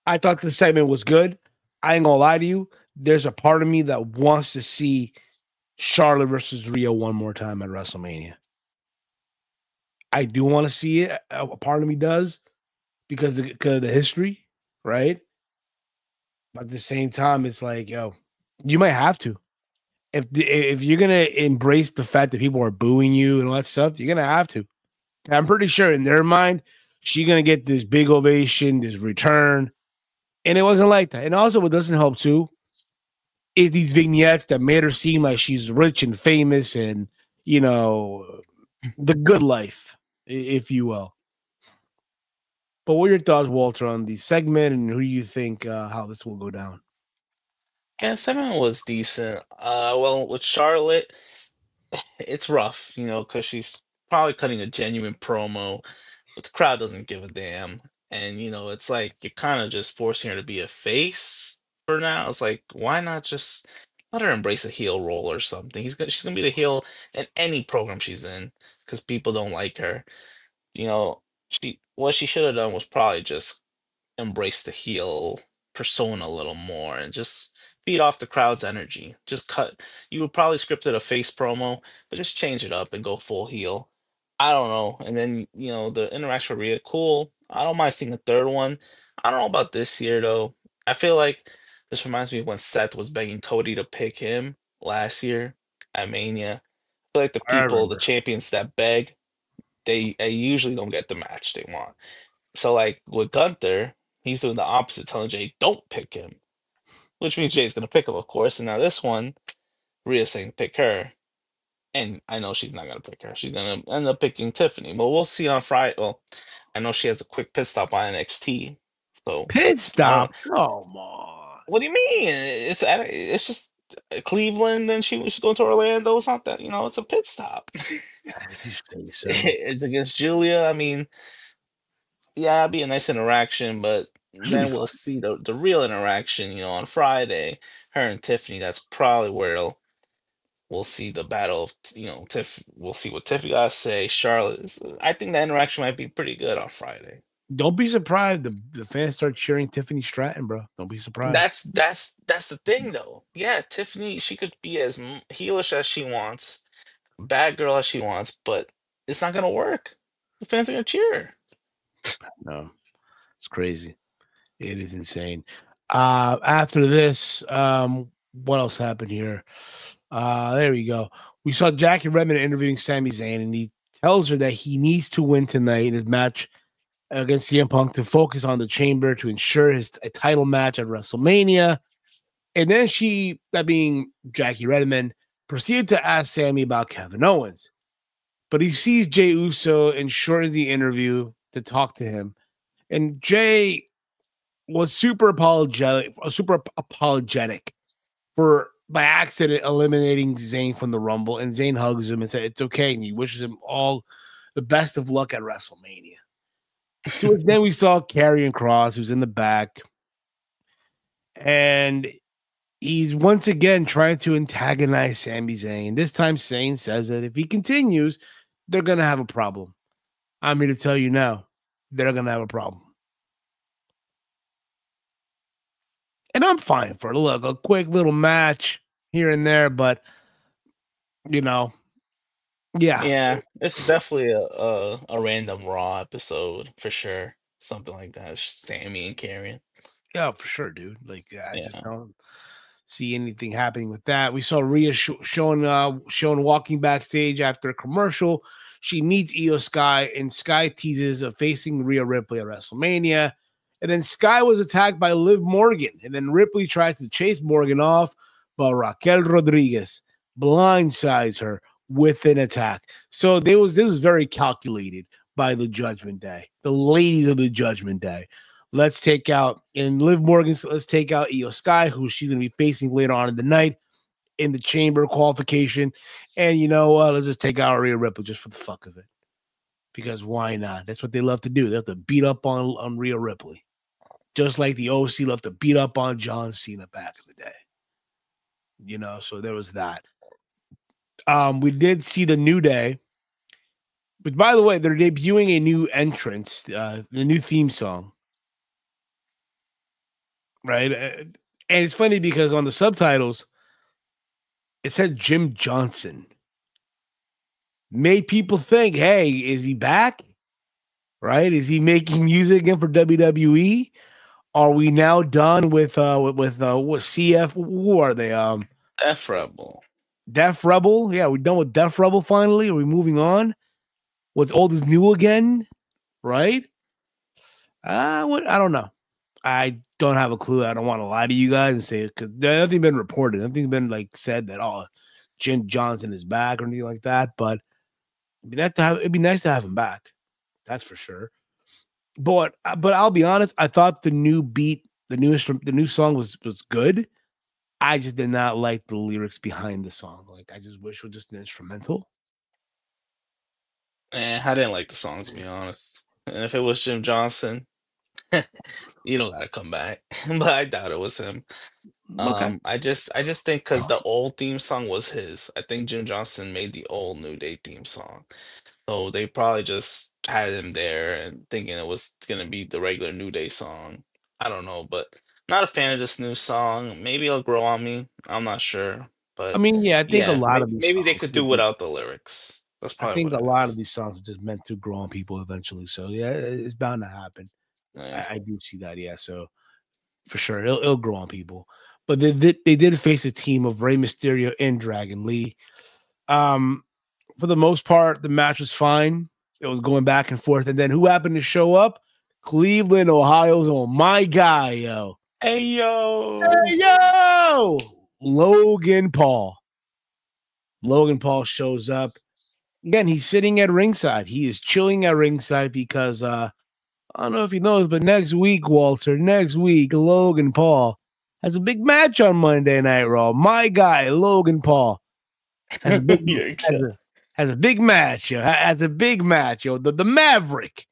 I thought the segment was good. I ain't gonna lie to you. There's a part of me that wants to see Charlotte versus Rhea one more time at WrestleMania. I do want to see it. A part of me does because of the history, right? But at the same time, it's like, yo, you might have to. If you're gonna embrace the fact that people are booing you and all that stuff, you're gonna have to. I'm pretty sure in their mind, she's gonna get this big ovation, this return, and it wasn't like that. And also, what doesn't help too is these vignettes that made her seem like she's rich and famous, and the good life, if you will. But what are your thoughts, Walter, on the segment, and who do you think how this will go down? Yeah, segment was decent. Well, with Charlotte, it's rough, because she's probably cutting a genuine promo, but the crowd doesn't give a damn. And it's like you're kind of just forcing her to be a face for now. It's like, why not just let her embrace a heel role or something? She's gonna be the heel in any program she's in because people don't like her. You know, what she should have done was probably just embrace the heel persona a little more and just feed off the crowd's energy. Just cut. You would probably scripted a face promo, but just change it up and go full heel. I don't know. And then the interaction with Rhea, cool. I don't mind seeing a third one. I don't know about this year though. I feel like this reminds me of when Seth was begging Cody to pick him last year at Mania. I feel like the I people, the remember. champions that beg, they usually don't get the match they want. So like with Gunther, he's doing the opposite, telling Jay, "Don't pick him," which means Jay's gonna pick him, of course. And now this one, Rhea's saying pick her, and I know she's not gonna pick her. She's gonna end up picking Tiffany. But we'll see on Friday. Well, I know she has a quick pit stop on NXT, so Pit I don't. stop. Come on. What do you mean? It's just Cleveland, then she's going to Orlando. It's not that it's a pit stop. You say so. It's against Julia. I mean, yeah, it'd be a nice interaction, but Should be then we'll fun. see the real interaction, on Friday. Her and Tiffany, that's probably where we'll see the battle of, Tiff. We'll see what Tiffany got to say. I think that interaction might be pretty good on Friday. Don't be surprised the fans start cheering Tiffany Stratton, bro. Don't be surprised. That's the thing, though. Yeah, Tiffany, she could be as heelish as she wants, bad girl as she wants, but it's not gonna work. The fans are gonna cheer. No, it's crazy. It is insane. After this, what else happened here? There we go. We saw Jackie Redmond interviewing Sami Zayn, and he tells her that he needs to win tonight in his match against CM Punk to focus on the chamber to ensure a title match at WrestleMania. And then she, that being Jackie Redmond, proceeded to ask Sammy about Kevin Owens. But he sees Jey Uso and shortens the interview to talk to him. And Jay was super apologetic for by accident eliminating Zayn from the Rumble. And Zayn hugs him and said it's okay, and he wishes him all the best of luck at WrestleMania. So then we saw Karrion Kross, who's in the back, and he's once again trying to antagonize Sami Zayn. This time, Zayn says that if he continues, they're going to have a problem. I'm here to tell you now, they're going to have a problem. And I'm fine for a quick little match here and there, but yeah. Yeah, it's definitely a random Raw episode for sure. Something like that. It's just Sammy and Karrion. Yeah, for sure, dude. Like, I just Yeah. don't see anything happening with that. We saw Rhea showing walking backstage after a commercial. She meets Io Sky, and Sky teases of facing Rhea Ripley at WrestleMania. And then Sky was attacked by Liv Morgan, and then Ripley tries to chase Morgan off, but Raquel Rodriguez blindsides her with an attack. So this was very calculated by the Judgment Day, the ladies of the Judgment Day. Let's take out Liv Morgan. Let's take out Io Sky, who she's going to be facing later on in the night in the Chamber qualification. And you know what? Let's just take out Rhea Ripley just for the fuck of it. Because why not? That's what they love to do. They have to beat up on Rhea Ripley. Just like the OC love to beat up on John Cena back in the day. You know, so there was that. We did see the New Day. But by the way, they're debuting a new entrance, the new theme song. Right? And it's funny because on the subtitles, it said Jim Johnson. Made people think, hey, is he back? Right? Is he making music again for WWE? Are we now done with what CF? Who are they? Def Rebel. Def Rebel? Yeah, we're done with Def Rebel finally. Are we moving on? What's old is new again? Right? I don't know. I don't have a clue. I don't want to lie to you guys and say it because nothing been reported. Nothing's been like said that Jim Johnson is back or anything like that. But it'd be nice to have him back. That's for sure. But I'll be honest. I thought the new beat, the new song was good. I just did not like the lyrics behind the song. Like I just wish it was just an instrumental. I didn't like the song to be honest. And if it was Jim Johnson, you don't gotta come back. But I doubt it was him. Okay. I just think because the old theme song was his. I think Jim Johnson made the old New Day theme song. So they probably just had him there and thinking it was gonna be the regular New Day song. I don't know, but not a fan of this new song. Maybe it'll grow on me. I'm not sure. I But mean, yeah, I think a yeah, lot of these maybe they songs could do without the lyrics. That's I probably think what a it lot of is. these songs are just meant to grow on people eventually. So yeah, it's bound to happen. Yeah. I do see that. Yeah, so for sure, it'll grow on people. But they did face a team of Rey Mysterio and Dragon Lee. For the most part, the match was fine. It was going back and forth, and then who happened to show up? Cleveland, Ohio's my guy, yo. Hey Hey, yo! yo! Logan Paul. Logan Paul shows up. Again, he's sitting at ringside. He is chilling at ringside because I don't know if he knows, but next week, Walter, Logan Paul has a big match on Monday Night Raw. My guy, Logan Paul, has a big You're has good. a has a big match, yo. Has a big match, yo. The Maverick.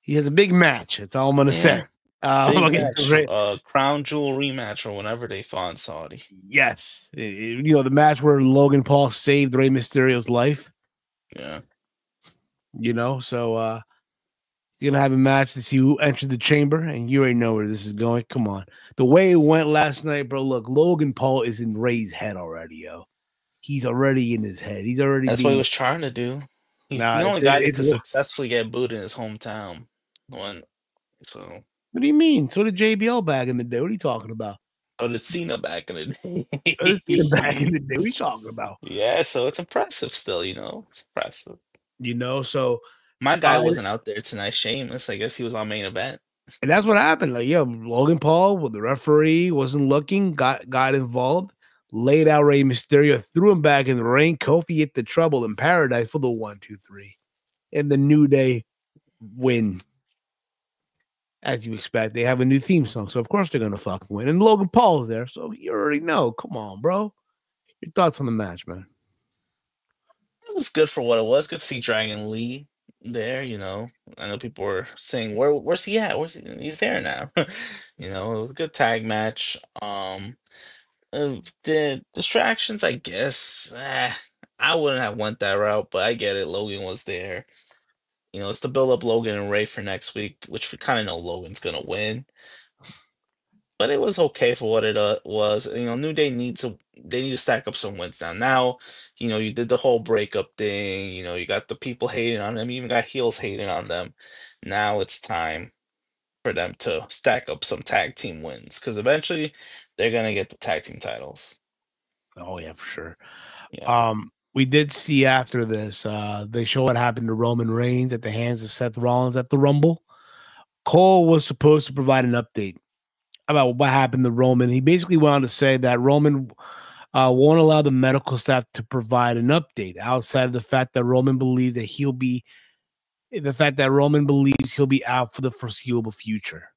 He has a big match. That's all I'm gonna say. Yeah. Big Against match. Crown Jewel rematch or whenever they fought in Saudi. yes, the match where Logan Paul saved Rey Mysterio's life. Yeah. So he's gonna have a match to see who enters the chamber, and you already know where this is going. Come on, the way it went last night, bro. Look, Logan Paul is in Ray's head already, yo. he's already in his head. He's already That's what he being. was trying to do. He's Nah, the only it's guy that it's. could What successfully get booed in his hometown. When so, do you mean? So did JBL back in the day. What are you talking about? but it's Cena back in the So did Cena back in day. the day. What are you talking about? Yeah, so it's impressive still, it's impressive. So My guy uh, wasn't out there tonight, Sheamus. I guess he was on main event. and that's what happened. Like, yeah, Logan Paul, with the referee wasn't looking, got involved, laid out Rey Mysterio, threw him back in the ring. Kofi hit the trouble in paradise for the 1, 2, 3, and the New Day win. As you expect, they have a new theme song, so of course they're gonna fucking win. And Logan Paul's there, so you already know. Come on, bro. Your thoughts on the match, man? It was good for what it was. Good to see Dragon Lee there. I know people were saying, where's he at? He's there now. It was a good tag match. The distractions, I guess. I wouldn't have went that route, but I get it. Logan was there. It's to build up Logan and Ray for next week, which we kind of know Logan's gonna win. But it was okay for what it was. New Day they need to stack up some wins now. Now, you did the whole breakup thing. You got the people hating on them. You even got heels hating on them. Now it's time for them to stack up some tag team wins because eventually they're gonna get the tag team titles. Oh yeah, for sure. Yeah. We did see after this, they show what happened to Roman Reigns at the hands of Seth Rollins at the Rumble. Cole was supposed to provide an update about what happened to Roman. He basically wanted to say that Roman won't allow the medical staff to provide an update outside of the fact that Roman believes that Roman believes he'll be out for the foreseeable future.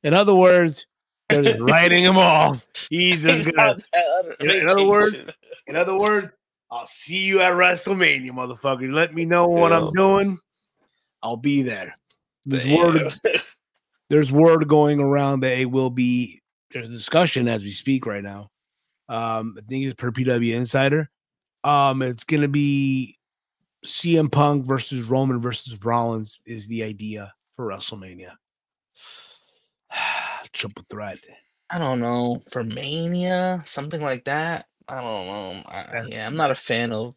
In other words, they're just writing him off. He's just He's gonna. on that In other words, vacation. I'll see you at WrestleMania, motherfucker. Let me know what I'm Yeah. doing. I'll be there. There's Damn. word. There's word going around that it will be. There's a discussion as we speak right now. I think it's per PW Insider. It's gonna be CM Punk versus Roman versus Rollins is the idea for WrestleMania. Triple threat. I don't know. For Mania, something like that. I don't know. That's Yeah, I'm not a fan of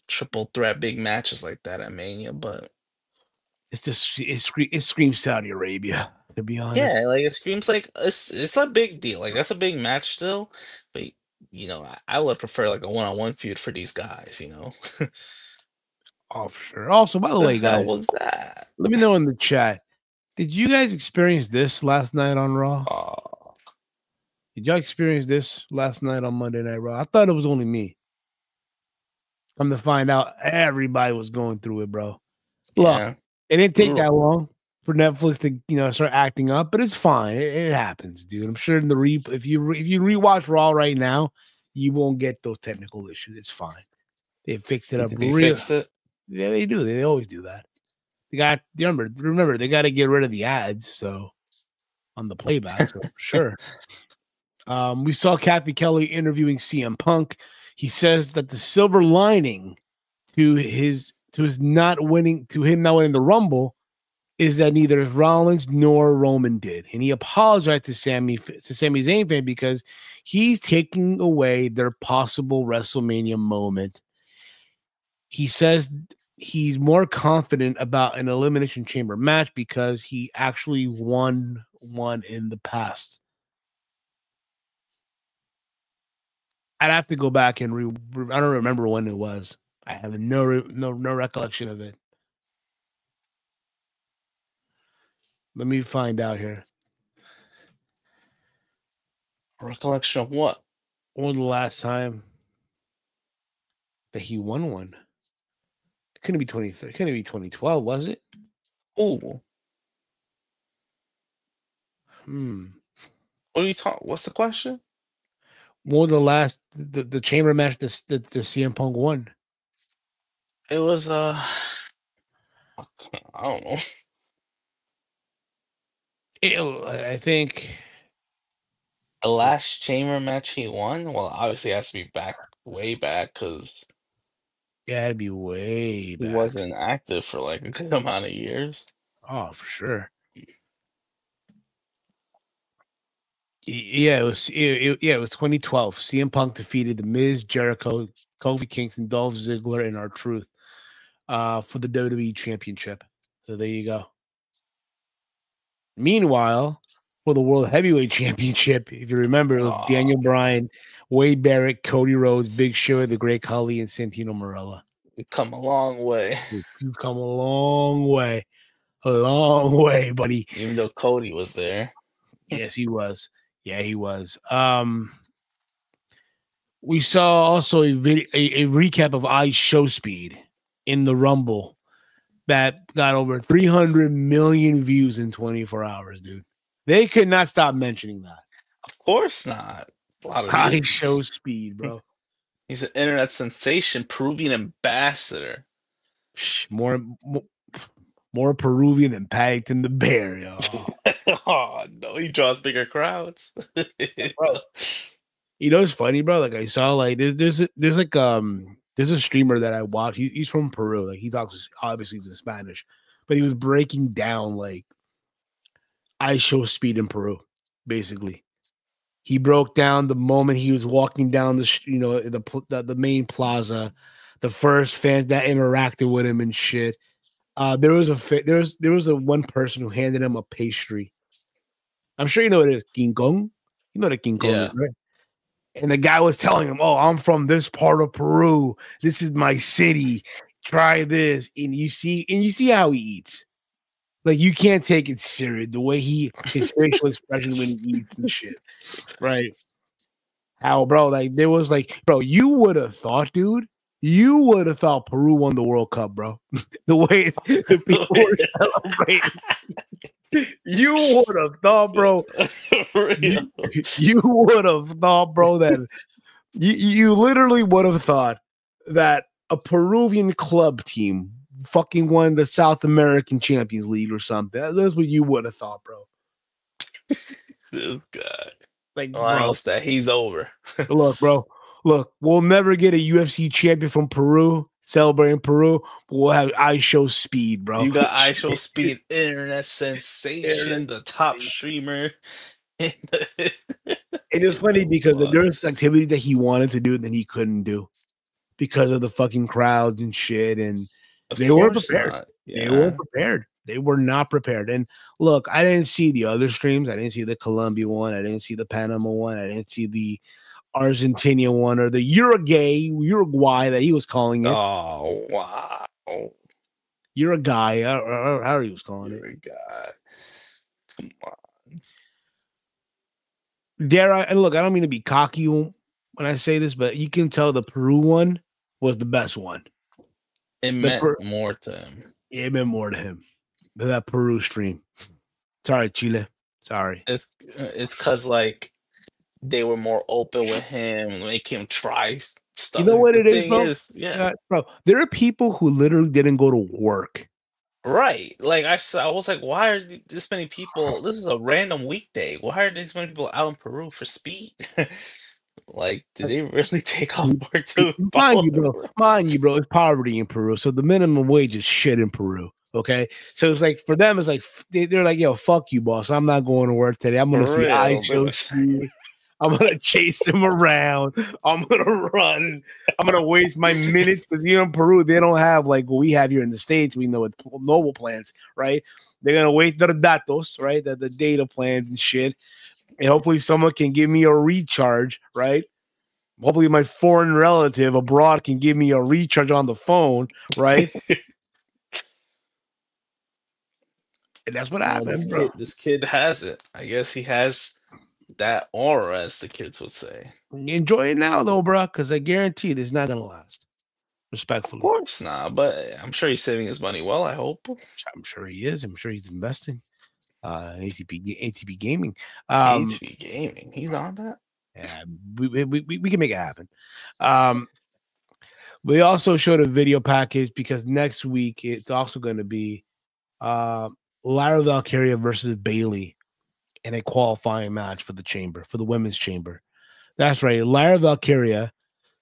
triple threat big matches like that at Mania, but it's just it screams Saudi Arabia, to be yeah, honest. like it screams like it's a big deal. Like that's a big match still, but I would prefer like a one-on-one feud for these guys. Oh, for sure. Also, by the The way, hell guys, was that? let me know in the chat. Did you guys experience this last night on Raw? Oh, Did y'all experience this last night on Monday Night Raw? I thought it was only me. Come to find out, everybody was going through it, bro. Look, yeah. it didn't take Brutal. that long for Netflix to start acting up, but it's fine. It happens, dude. I'm sure in the if you rewatch Raw right now, you won't get those technical issues. It's fine. They fixed it You up think they real. fixed it? Yeah, they do. They always do that. Remember, they got to get rid of the ads. So on the playback, so sure. We saw Kathy Kelly interviewing CM Punk. He says that the silver lining to his not winning to him not winning the Rumble is that neither Rollins nor Roman did, and he apologized to Sami Zayn fan because he's taking away their possible WrestleMania moment. He says he's more confident about an Elimination Chamber match because he actually won one in the past. I'd have to go back and I don't remember when it was. I have no recollection of it. Let me find out here. Recollection of what? When was the last time that he won one? It couldn't be 2013. Couldn't be 2012, was it? Ooh, Hmm. what are you talking? What's the question? When was the last the chamber match the CM Punk won? It was I don't know. I think The last Chamber match he won? Well, obviously it has to be back way back because it had to be way he back. wasn't active for like a good amount of years. Oh, for sure. Yeah, it was 2012. CM Punk defeated The Miz, Jericho, Kofi Kingston, Dolph Ziggler, and R-Truth for the WWE Championship. So there you go. Meanwhile, for the World Heavyweight Championship, if you remember, it was Daniel Bryan, Wade Barrett, Cody Rhodes, Big Show, The Great Khali, and Santino Marella. We've come a long way. You've come a long way. A long way, buddy. Even though Cody was there. Yes, he was. Yeah, he was. We saw also a recap of Ice Show Speed in the Rumble that got over 300 million views in 24 hours, dude. They could not stop mentioning that. Of course not. A lot of Ice views. Show Speed, bro. He's an internet sensation, Peruvian ambassador. More Peruvian than Paddington the Bear, yo. Oh no, he draws bigger crowds. Bro. You know, it's funny, bro. Like I saw, like there's a streamer that I watch. He's from Peru. Like he talks, obviously he's in Spanish, but he was breaking down like Ice Show Speed in Peru. Basically, he broke down the moment he was walking down the main plaza, the first fans that interacted with him and shit. There was a one person who handed him a pastry. I'm sure you know what it is, King Kong. You know what King Kong is, right? And the guy was telling him, "Oh, I'm from this part of Peru. This is my city. Try this." And you see how he eats. Like you can't take it serious. The way his facial expression when he eats and shit, right? How, bro? Like there was like, bro, you would have thought, dude. You would have thought Peru won the World Cup, bro. The way the people were celebrating. You would have thought, bro. You would have thought, bro, that you literally would have thought that a Peruvian club team fucking won the South American Champions League or something. That's what you would have thought, bro. This guy. Like, bro, that he's over. Look, bro. Look, we'll never get a UFC champion from Peru celebrating Peru, but we'll have Ice Show Speed, bro. You got Ice Show Speed, internet sensation, the top streamer. It is funny because there's activities that he wanted to do that he couldn't do because of the fucking crowds and shit, and they weren't prepared. Yeah. They weren't prepared. They were not prepared. And look, I didn't see the other streams. I didn't see the Colombia one. I didn't see the Panama one. I didn't see the Argentina one or the Uruguay that he was calling it. Oh, wow. Uruguay, how he was calling it. Come on. Dare I? And look, I don't mean to be cocky when I say this, but you can tell the Peru one was the best one. It meant more to him. It meant more to him. That Peru stream. Sorry, Chile. Sorry. It's because like they were more open with him, make him try stuff. You know what it is, bro? Bro, there are people who literally didn't go to work. Right. Like I was like, why are this many people? This is a random weekday. Why are these many people out in Peru for speed? Like, did they really take off work to Mind you, bro, it's poverty in Peru. So the minimum wage is shit in Peru. Okay. So it's like for them, it's like they're like, yo, fuck you, boss. I'm not going to work today. I'm gonna see Ice Show Speed. I'm gonna chase him around. I'm gonna run. I'm gonna waste my minutes because in Peru they don't have like what we have here in the States. We know with mobile plans, right? They're gonna wait their datos, right? The data plans and shit. And hopefully someone can give me a recharge, right? Hopefully my foreign relative abroad can give me a recharge on the phone, right? And that's what happened, bro. This kid has it. I guess he has that aura, as the kids would say. Enjoy it now, though, bro, because I guarantee it's not going to last. Respectfully. Of course not, but I'm sure he's saving his money well, I hope. I'm sure he is. I'm sure he's investing. ATP Gaming. ATP Gaming. He's on that? Yeah, we can make it happen. We also showed a video package because next week it's also going to be Lara Valkyria versus Bailey in a qualifying match for the women's chamber. That's right. Lara Valkyria,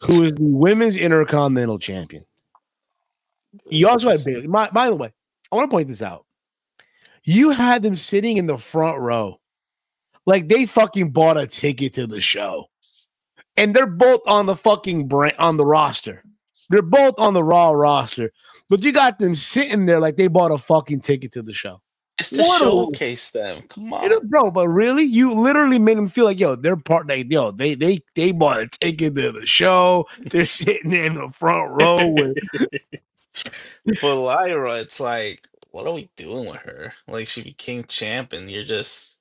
who is the women's intercontinental champion. You also had Bailey. By the way, I want to point this out. You had them sitting in the front row like they fucking bought a ticket to the show, and they're both on the fucking on the roster. They're both on the Raw roster, but you got them sitting there like they bought a fucking ticket to the show. It's to What a showcase them. Come on, bro, but really, you literally made them feel like, yo, they're part. Like, yo, they bought a ticket to the show. They're sitting in the front row with. But Lyra, it's like, what are we doing with her? Like, she became champ, and you're just,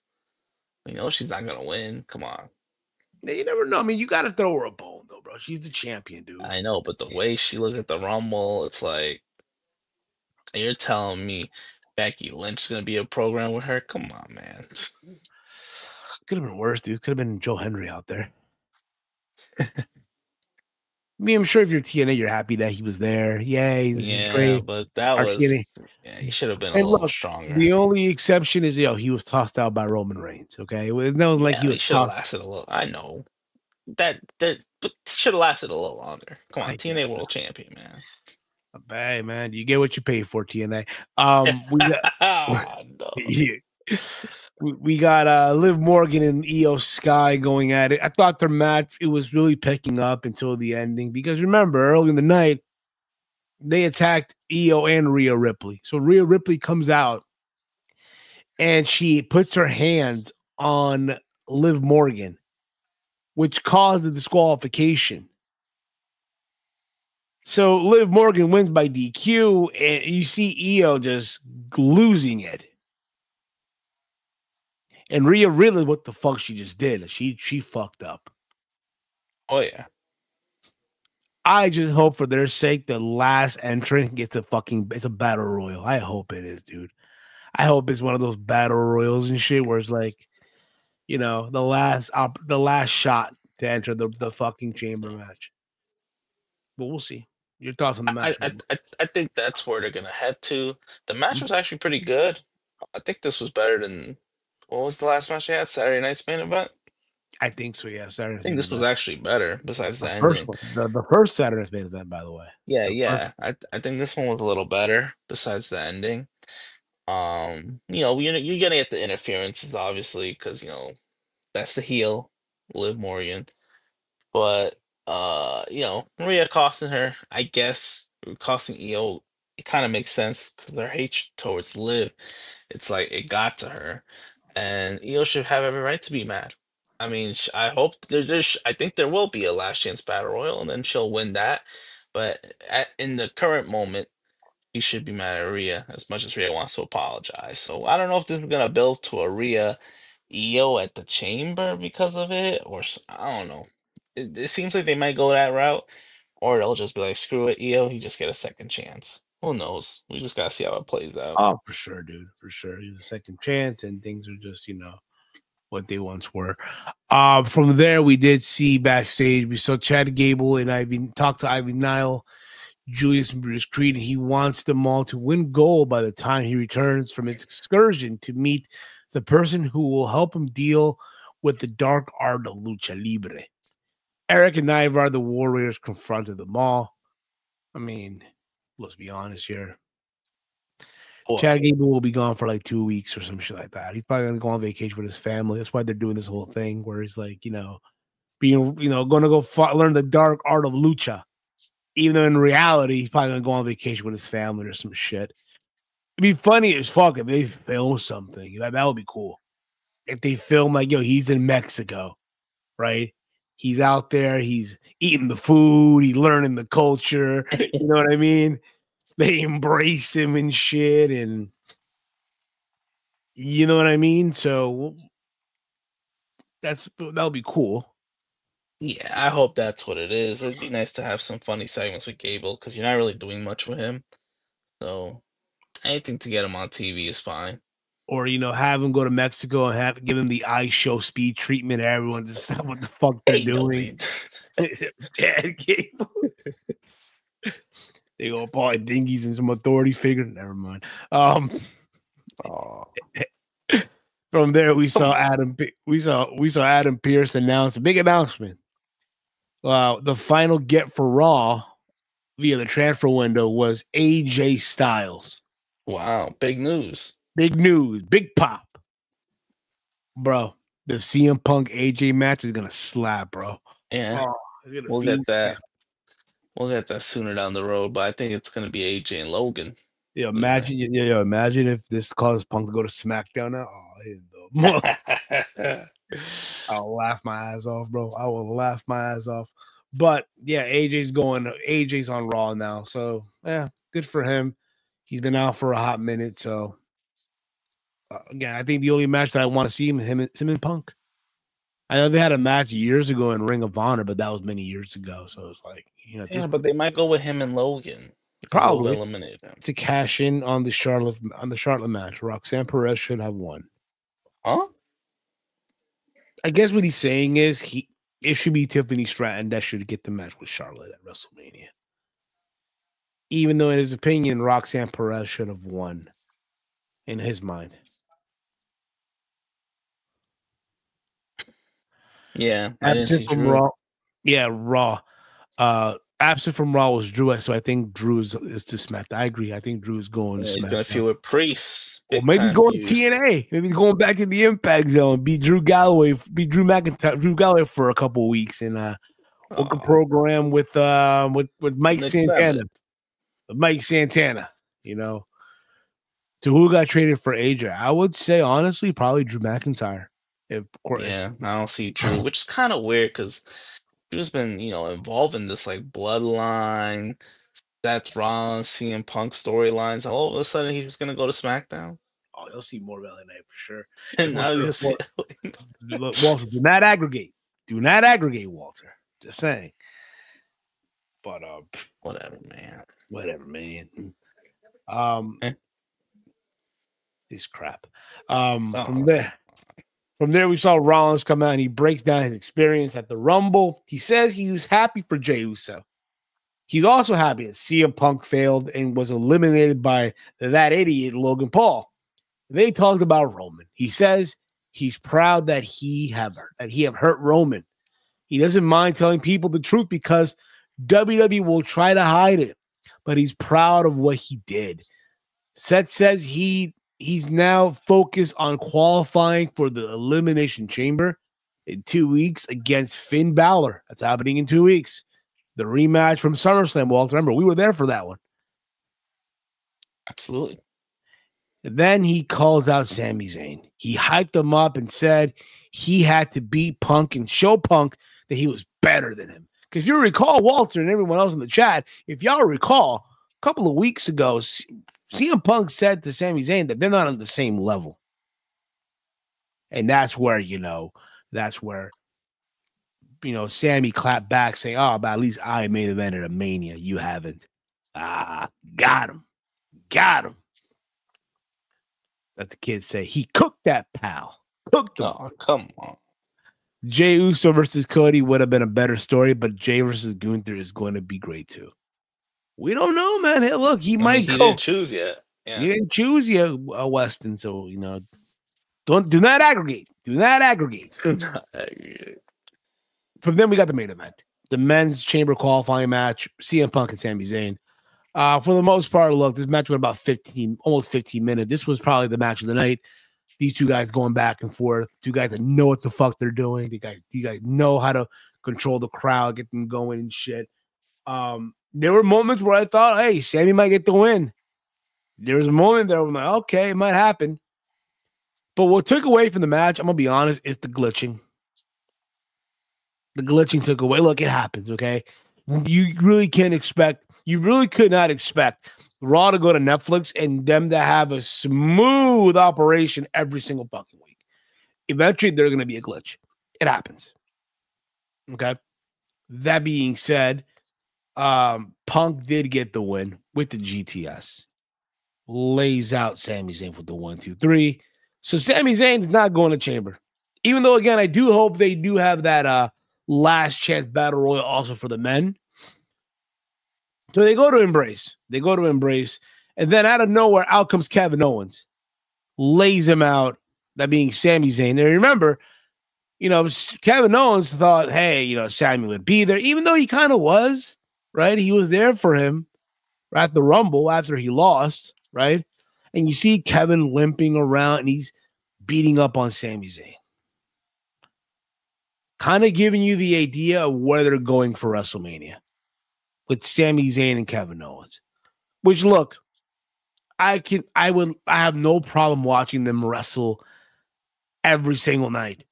she's not gonna win. Come on. You never know. I mean, you got to throw her a bone, though, bro. She's the champion, dude. I know, but the way she looked at the Rumble, it's like, you're telling me Becky Lynch is gonna be a program with her? Come on, man. Could have been worse, dude. Could have been Joe Henry out there. I mean, I'm sure if you're TNA, you're happy that he was there. Yay, this is great. But that Our was, TNA. he should have been a And little look, stronger. the only exception is, he was tossed out by Roman Reigns. Okay, it was like he was should have tossed. lasted a little. I know that but should have lasted a little longer. Come on, TNA World Champion, man. Hey, man, you get what you pay for, TNA. We got no. we got Liv Morgan and Io Sky going at it. I thought their match, it was really picking up until the ending, because remember, early in the night they attacked Io and Rhea Ripley. So Rhea Ripley comes out and she puts her hands on Liv Morgan, which caused the disqualification. So Liv Morgan wins by DQ, and you see Io just losing it. And Rhea really, what the fuck she just did? She fucked up. Oh yeah. I just hope for their sake the last entrant gets it's a battle royal. I hope it is, dude. I hope it's one of those battle royals and shit where it's like, the last shot to enter the fucking chamber match. But we'll see. Your thoughts on the match? I think that's where they're gonna head to. The match was actually pretty good. I think this was better than, what was the last match they had? Saturday night's main event? I think so, yeah. Saturday. I think this was actually better besides the first ending. one, the first Saturday's main event, by the way. Yeah. I think this one was a little better besides the ending. You're gonna get the interferences, obviously, because that's the heel, Liv Morgan. But Maria costing her, I guess, costing Io, it kind of makes sense because their hatred towards Liv, it's like it got to her, and Io should have every right to be mad. I mean, I hope I think there will be a last chance battle royal, and then she'll win that. But in the current moment, he should be mad at Rhea as much as Rhea wants to apologize. So I don't know if this is gonna build to a Rhea Io at the chamber because of it, or I don't know. It seems like they might go that route, or they'll just be like, screw it, Io, you just get a second chance. Who knows? We just gotta see how it plays out. Oh, for sure, dude. For sure. He's a second chance, and things are just, what they once were. From there, we did see backstage. We saw Chad Gable and talked to Ivy Nile, Julius and Brutus Creed, and he wants them all to win gold by the time he returns from his excursion to meet the person who will help him deal with the dark art of lucha libre. Eric and Ivar, the Warriors, confronted them all. I mean, let's be honest here. Chad Gable will be gone for like 2 weeks or some shit like that. He's probably gonna go on vacation with his family. That's why they're doing this whole thing where he's like, being, gonna go learn the dark art of lucha. Even though in reality, he's probably gonna go on vacation with his family or some shit. It'd be funny as fuck if they film something. That would be cool. If they film like, he's in Mexico, right? He's out there, he's eating the food, he's learning the culture. You know what I mean? They embrace him and shit, and you know what I mean? So that'll be cool. Yeah, I hope that's what it is. It'd be nice to have some funny segments with Gable because you're not really doing much with him. So anything to get him on TV is fine. Or, have him go to Mexico and give him the ice show speed treatment. Everyone just what the fuck they're doing. Chad Gable. They go Paul Dingies and some authority figure. Never mind. From there, we saw Adam Pearce announce a big announcement. The final get for Raw via the transfer window was AJ Styles. Wow, big news. Big news, big pop, bro. The CM Punk AJ match is gonna slap, bro. Yeah, Oh, it's gonna we'll get feast. that. We'll get that sooner down the road, but I think it's gonna be AJ and Logan. Yeah, imagine if this causes Punk to go to SmackDown now. I'll laugh my ass off, bro. I will laugh my ass off. But yeah, AJ's on Raw now. So yeah, good for him. He's been out for a hot minute. So again, I think the only match that I want to see him and Punk. I know they had a match years ago in Ring of Honor, but that was many years ago. So it's like, Yeah, but they might go with him and Logan because probably Logan eliminated him. to cash in on the Charlotte match. Roxanne Perez should have won. Huh? I guess what he's saying is it should be Tiffany Stratton that should get the match with Charlotte at WrestleMania. Even though, in his opinion, Roxanne Perez should have won in his mind. Yeah, I didn't see from Drew. Raw. Yeah, Raw. Absent from Raw was Drew, so I think Drew is to SmackDown. I agree. I think Drew is going to SmackDown. He's going to feud with Priest. Or maybe going to TNA. Maybe going back to the Impact Zone. Be Drew Galloway for a couple of weeks and work a program with Mike Santana. Mike Santana, to who got traded for AJ? I would say honestly, probably Drew McIntyre. I don't see Drew, which is kind of weird because Drew's been, involved in this like bloodline, Seth Rollins, CM Punk storylines. All of a sudden, he's gonna go to SmackDown. Oh, you'll see more LA Knight for sure. And now you'll see. Look, Walter, do not aggregate. Do not aggregate, Walter. Just saying. But whatever, man. Whatever, man. This crap. From there, we saw Rollins come out and he breaks down his experience at the Rumble. He says he was happy for Jey Uso. He's also happy that CM Punk failed and was eliminated by that idiot Logan Paul. They talked about Roman. He says he's proud that he have hurt Roman. He doesn't mind telling people the truth because WWE will try to hide it, but he's proud of what he did. Seth says he's now focused on qualifying for the Elimination Chamber in 2 weeks against Finn Balor. That's happening in 2 weeks. The rematch from SummerSlam, Walter. Remember, we were there for that one. Absolutely. And then he calls out Sami Zayn. He hyped him up and said he had to beat Punk and show Punk that he was better than him. Because you recall, Walter and everyone else in the chat, if y'all recall, a couple of weeks ago, CM Punk said to Sami Zayn that they're not on the same level. And that's where, Sammy clapped back saying, oh, but at least I main evented a Mania. You haven't. Got him. Let the kids say he cooked that pal. Cooked him. Oh, come on. Jey Uso versus Cody would have been a better story, but Jey versus Gunther is going to be great too. We don't know, man. Hey, look, he might go. He didn't choose yet. Yeah. He didn't choose yet, Weston. So, do not aggregate. Do not aggregate. From then, we got the main event. The men's chamber qualifying match, CM Punk and Sami Zayn. For the most part, look, this match went about almost 15 minutes. This was probably the match of the night. These two guys going back and forth. Two guys that know what the fuck they're doing. These guys know how to control the crowd, get them going and shit. There were moments where I thought, hey, Sammy might get the win. There was a moment there where I'm like, okay, it might happen. But what took away from the match, I'm going to be honest, is the glitching. The glitching took away. Look, it happens, okay? You really could not expect Raw to go to Netflix and them to have a smooth operation every single fucking week. Eventually, there's going to be a glitch. It happens. Okay? That being said, Punk did get the win with the GTS. Lays out Sami Zayn for the 1, 2, 3. So Sami Zayn's not going to Chamber. Even though, again, I do hope they do have that last chance battle royal also for the men. So they go to Embrace. And then out of nowhere, out comes Kevin Owens. Lays him out, that being Sami Zayn. And remember, Kevin Owens thought, hey, Sami would be there, even though he kind of was, right? He was there for him at the Rumble after he lost, right? And you see Kevin limping around and he's beating up on Sami Zayn. kind of giving you the idea of where they're going for WrestleMania with Sami Zayn and Kevin Owens. Which, look, I have no problem watching them wrestle every single night.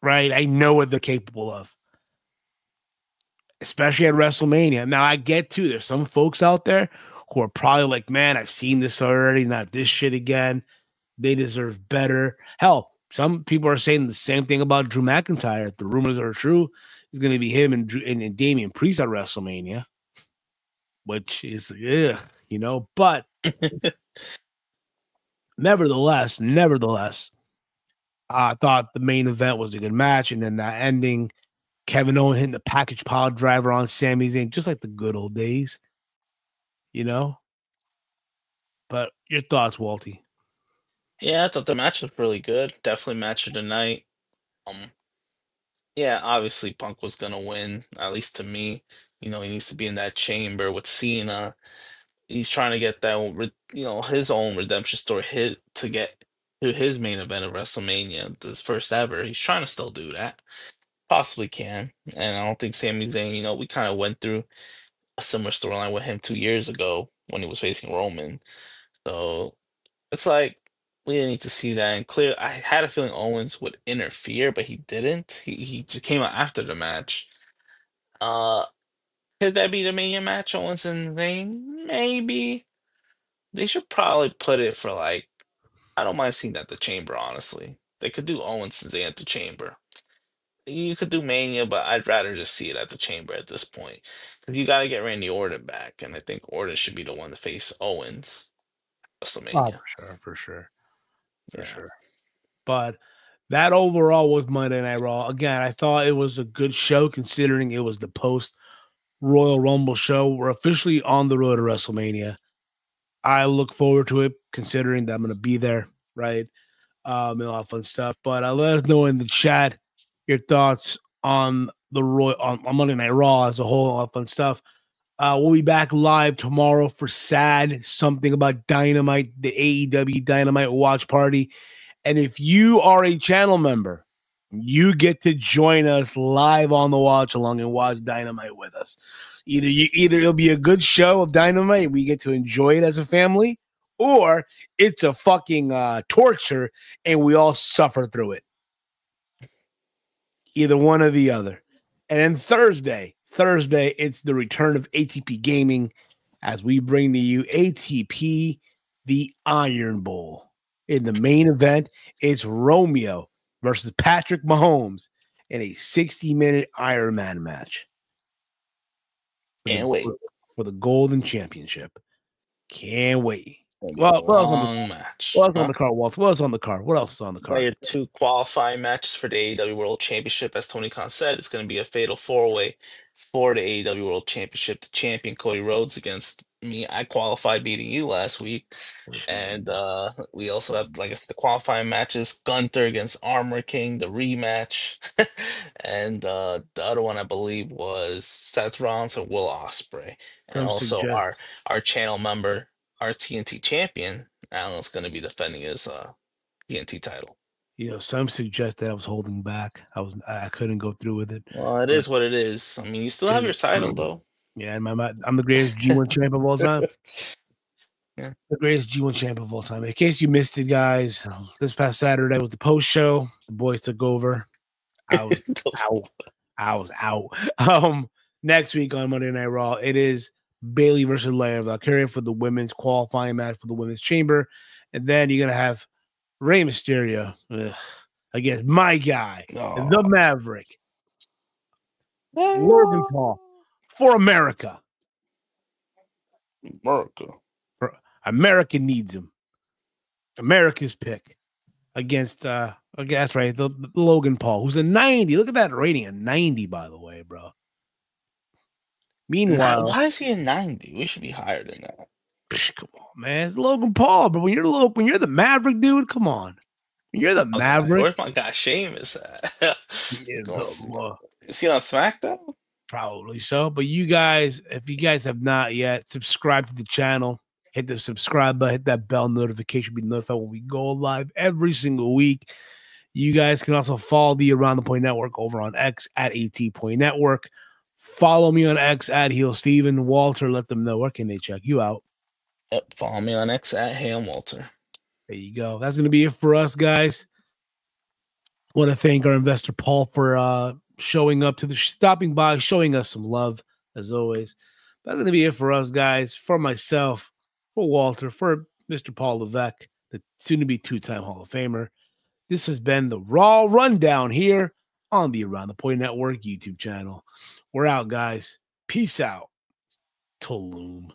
Right? I know what they're capable of, especially at WrestleMania. Now, I get too, there's some folks out there who are probably like, man, I've seen this already, not this shit again. They deserve better. Hell, some people are saying the same thing about Drew McIntyre. If the rumors are true, it's going to be him and Damian Priest at WrestleMania, which is, but nevertheless, I thought the main event was a good match, and then that ending, Kevin Owens hitting the package pile driver on Sami Zayn, just like the good old days, But your thoughts, Walty? Yeah, I thought the match was really good. Definitely match of the night. Yeah, obviously Punk was gonna win, at least to me. He needs to be in that chamber with Cena. He's trying to get that, his own redemption story hit to get to his main event of WrestleMania, this first ever. He's trying to still do that. Possibly can. And I don't think Sami Zayn, we kind of went through a similar storyline with him 2 years ago when he was facing Roman. So it's like we didn't need to see that. And clear, I had a feeling Owens would interfere, but he didn't. He just came out after the match. Uh, could that be the Mania match, Owens and Zayn? Maybe. They should probably put it for like, I don't mind seeing that at the Chamber, honestly. They could do Owens and Zayn at the Chamber. You could do Mania, but I'd rather just see it at the Chamber at this point. Because you got to get Randy Orton back, and I think Orton should be the one to face Owens at Oh, WrestleMania. for sure. Yeah. But that overall was Monday Night Raw. Again, I thought it was a good show considering it was the post Royal Rumble show. We're officially on the road to WrestleMania. I look forward to it considering that I'm going to be there, right? And a lot of fun stuff. But let us know in the chat your thoughts on the on Monday Night Raw as a whole. A lot of fun stuff. We'll be back live tomorrow for SAD, something about Dynamite, the AEW Dynamite watch party. And if you are a channel member, you get to join us live on the watch along and watch Dynamite with us. Either it'll be a good show of Dynamite, we get to enjoy it as a family, or it's a fucking torture and we all suffer through it. Either one or the other. And then Thursday, it's the return of ATP Gaming as we bring to you ATP the Iron Bowl. In the main event, it's Romeo versus Patrick Mahomes in a 60-minute Ironman match. Can't wait. For the Golden Championship. Can't wait. What else on the match? What else on the card, Walt? What else on the card? What else is on the card? Your 2 qualifying matches for the AEW World Championship. As Tony Khan said, it's going to be a fatal 4-way for the AEW World Championship. The champion Cody Rhodes against me. I qualified beating you last week. And we also have, like I said, the qualifying matches. Gunther against Armor King, the rematch. And the other one, I believe, was Seth Rollins and Will Ospreay. And also our channel member, our TNT champion, Alan's going to be defending his TNT title. Some suggest that I was holding back. I couldn't go through with it. Well, it is what it is. I mean, you still have your title, though. Yeah, I'm the greatest G1 champ of all time. Yeah, the greatest G1 champ of all time. In case you missed it, guys, this past Saturday was the post show. The boys took over. I was out. Next week on Monday Night Raw, it is Bayley versus Layla Valkyria for the women's qualifying match for the women's chamber, and then you're gonna have Rey Mysterio against my guy, the Maverick, Logan Paul, for America. America needs him. America's pick against that's right, the Logan Paul, who's a 90. Look at that rating, a 90, by the way, bro. Meanwhile, why is he a 90? We should be higher than that. Come on, man. It's Logan Paul, but when you're the Maverick, dude, come on. When you're the Maverick. Where's my guy Sheamus at? Is he on SmackDown? Probably so. But you guys, if you guys have not yet, subscribe to the channel. Hit the subscribe button, hit that bell notification, be notified when we go live every single week. You guys can also follow the Around the Point Network over on X at AT Point Network. Follow me on X at Heel Steven. Walter, let them know where can they check you out. Yep, follow me on X at Ham Walter. There you go. That's going to be it for us, guys. I want to thank our investor Paul for showing up to stopping by, showing us some love as always. That's going to be it for us, guys. For myself, for Walter, for Mr. Paul Levesque, the soon-to-be two-time Hall of Famer. This has been the Raw Rundown here on the Around the Point Network YouTube channel. We're out, guys. Peace out. Tulum.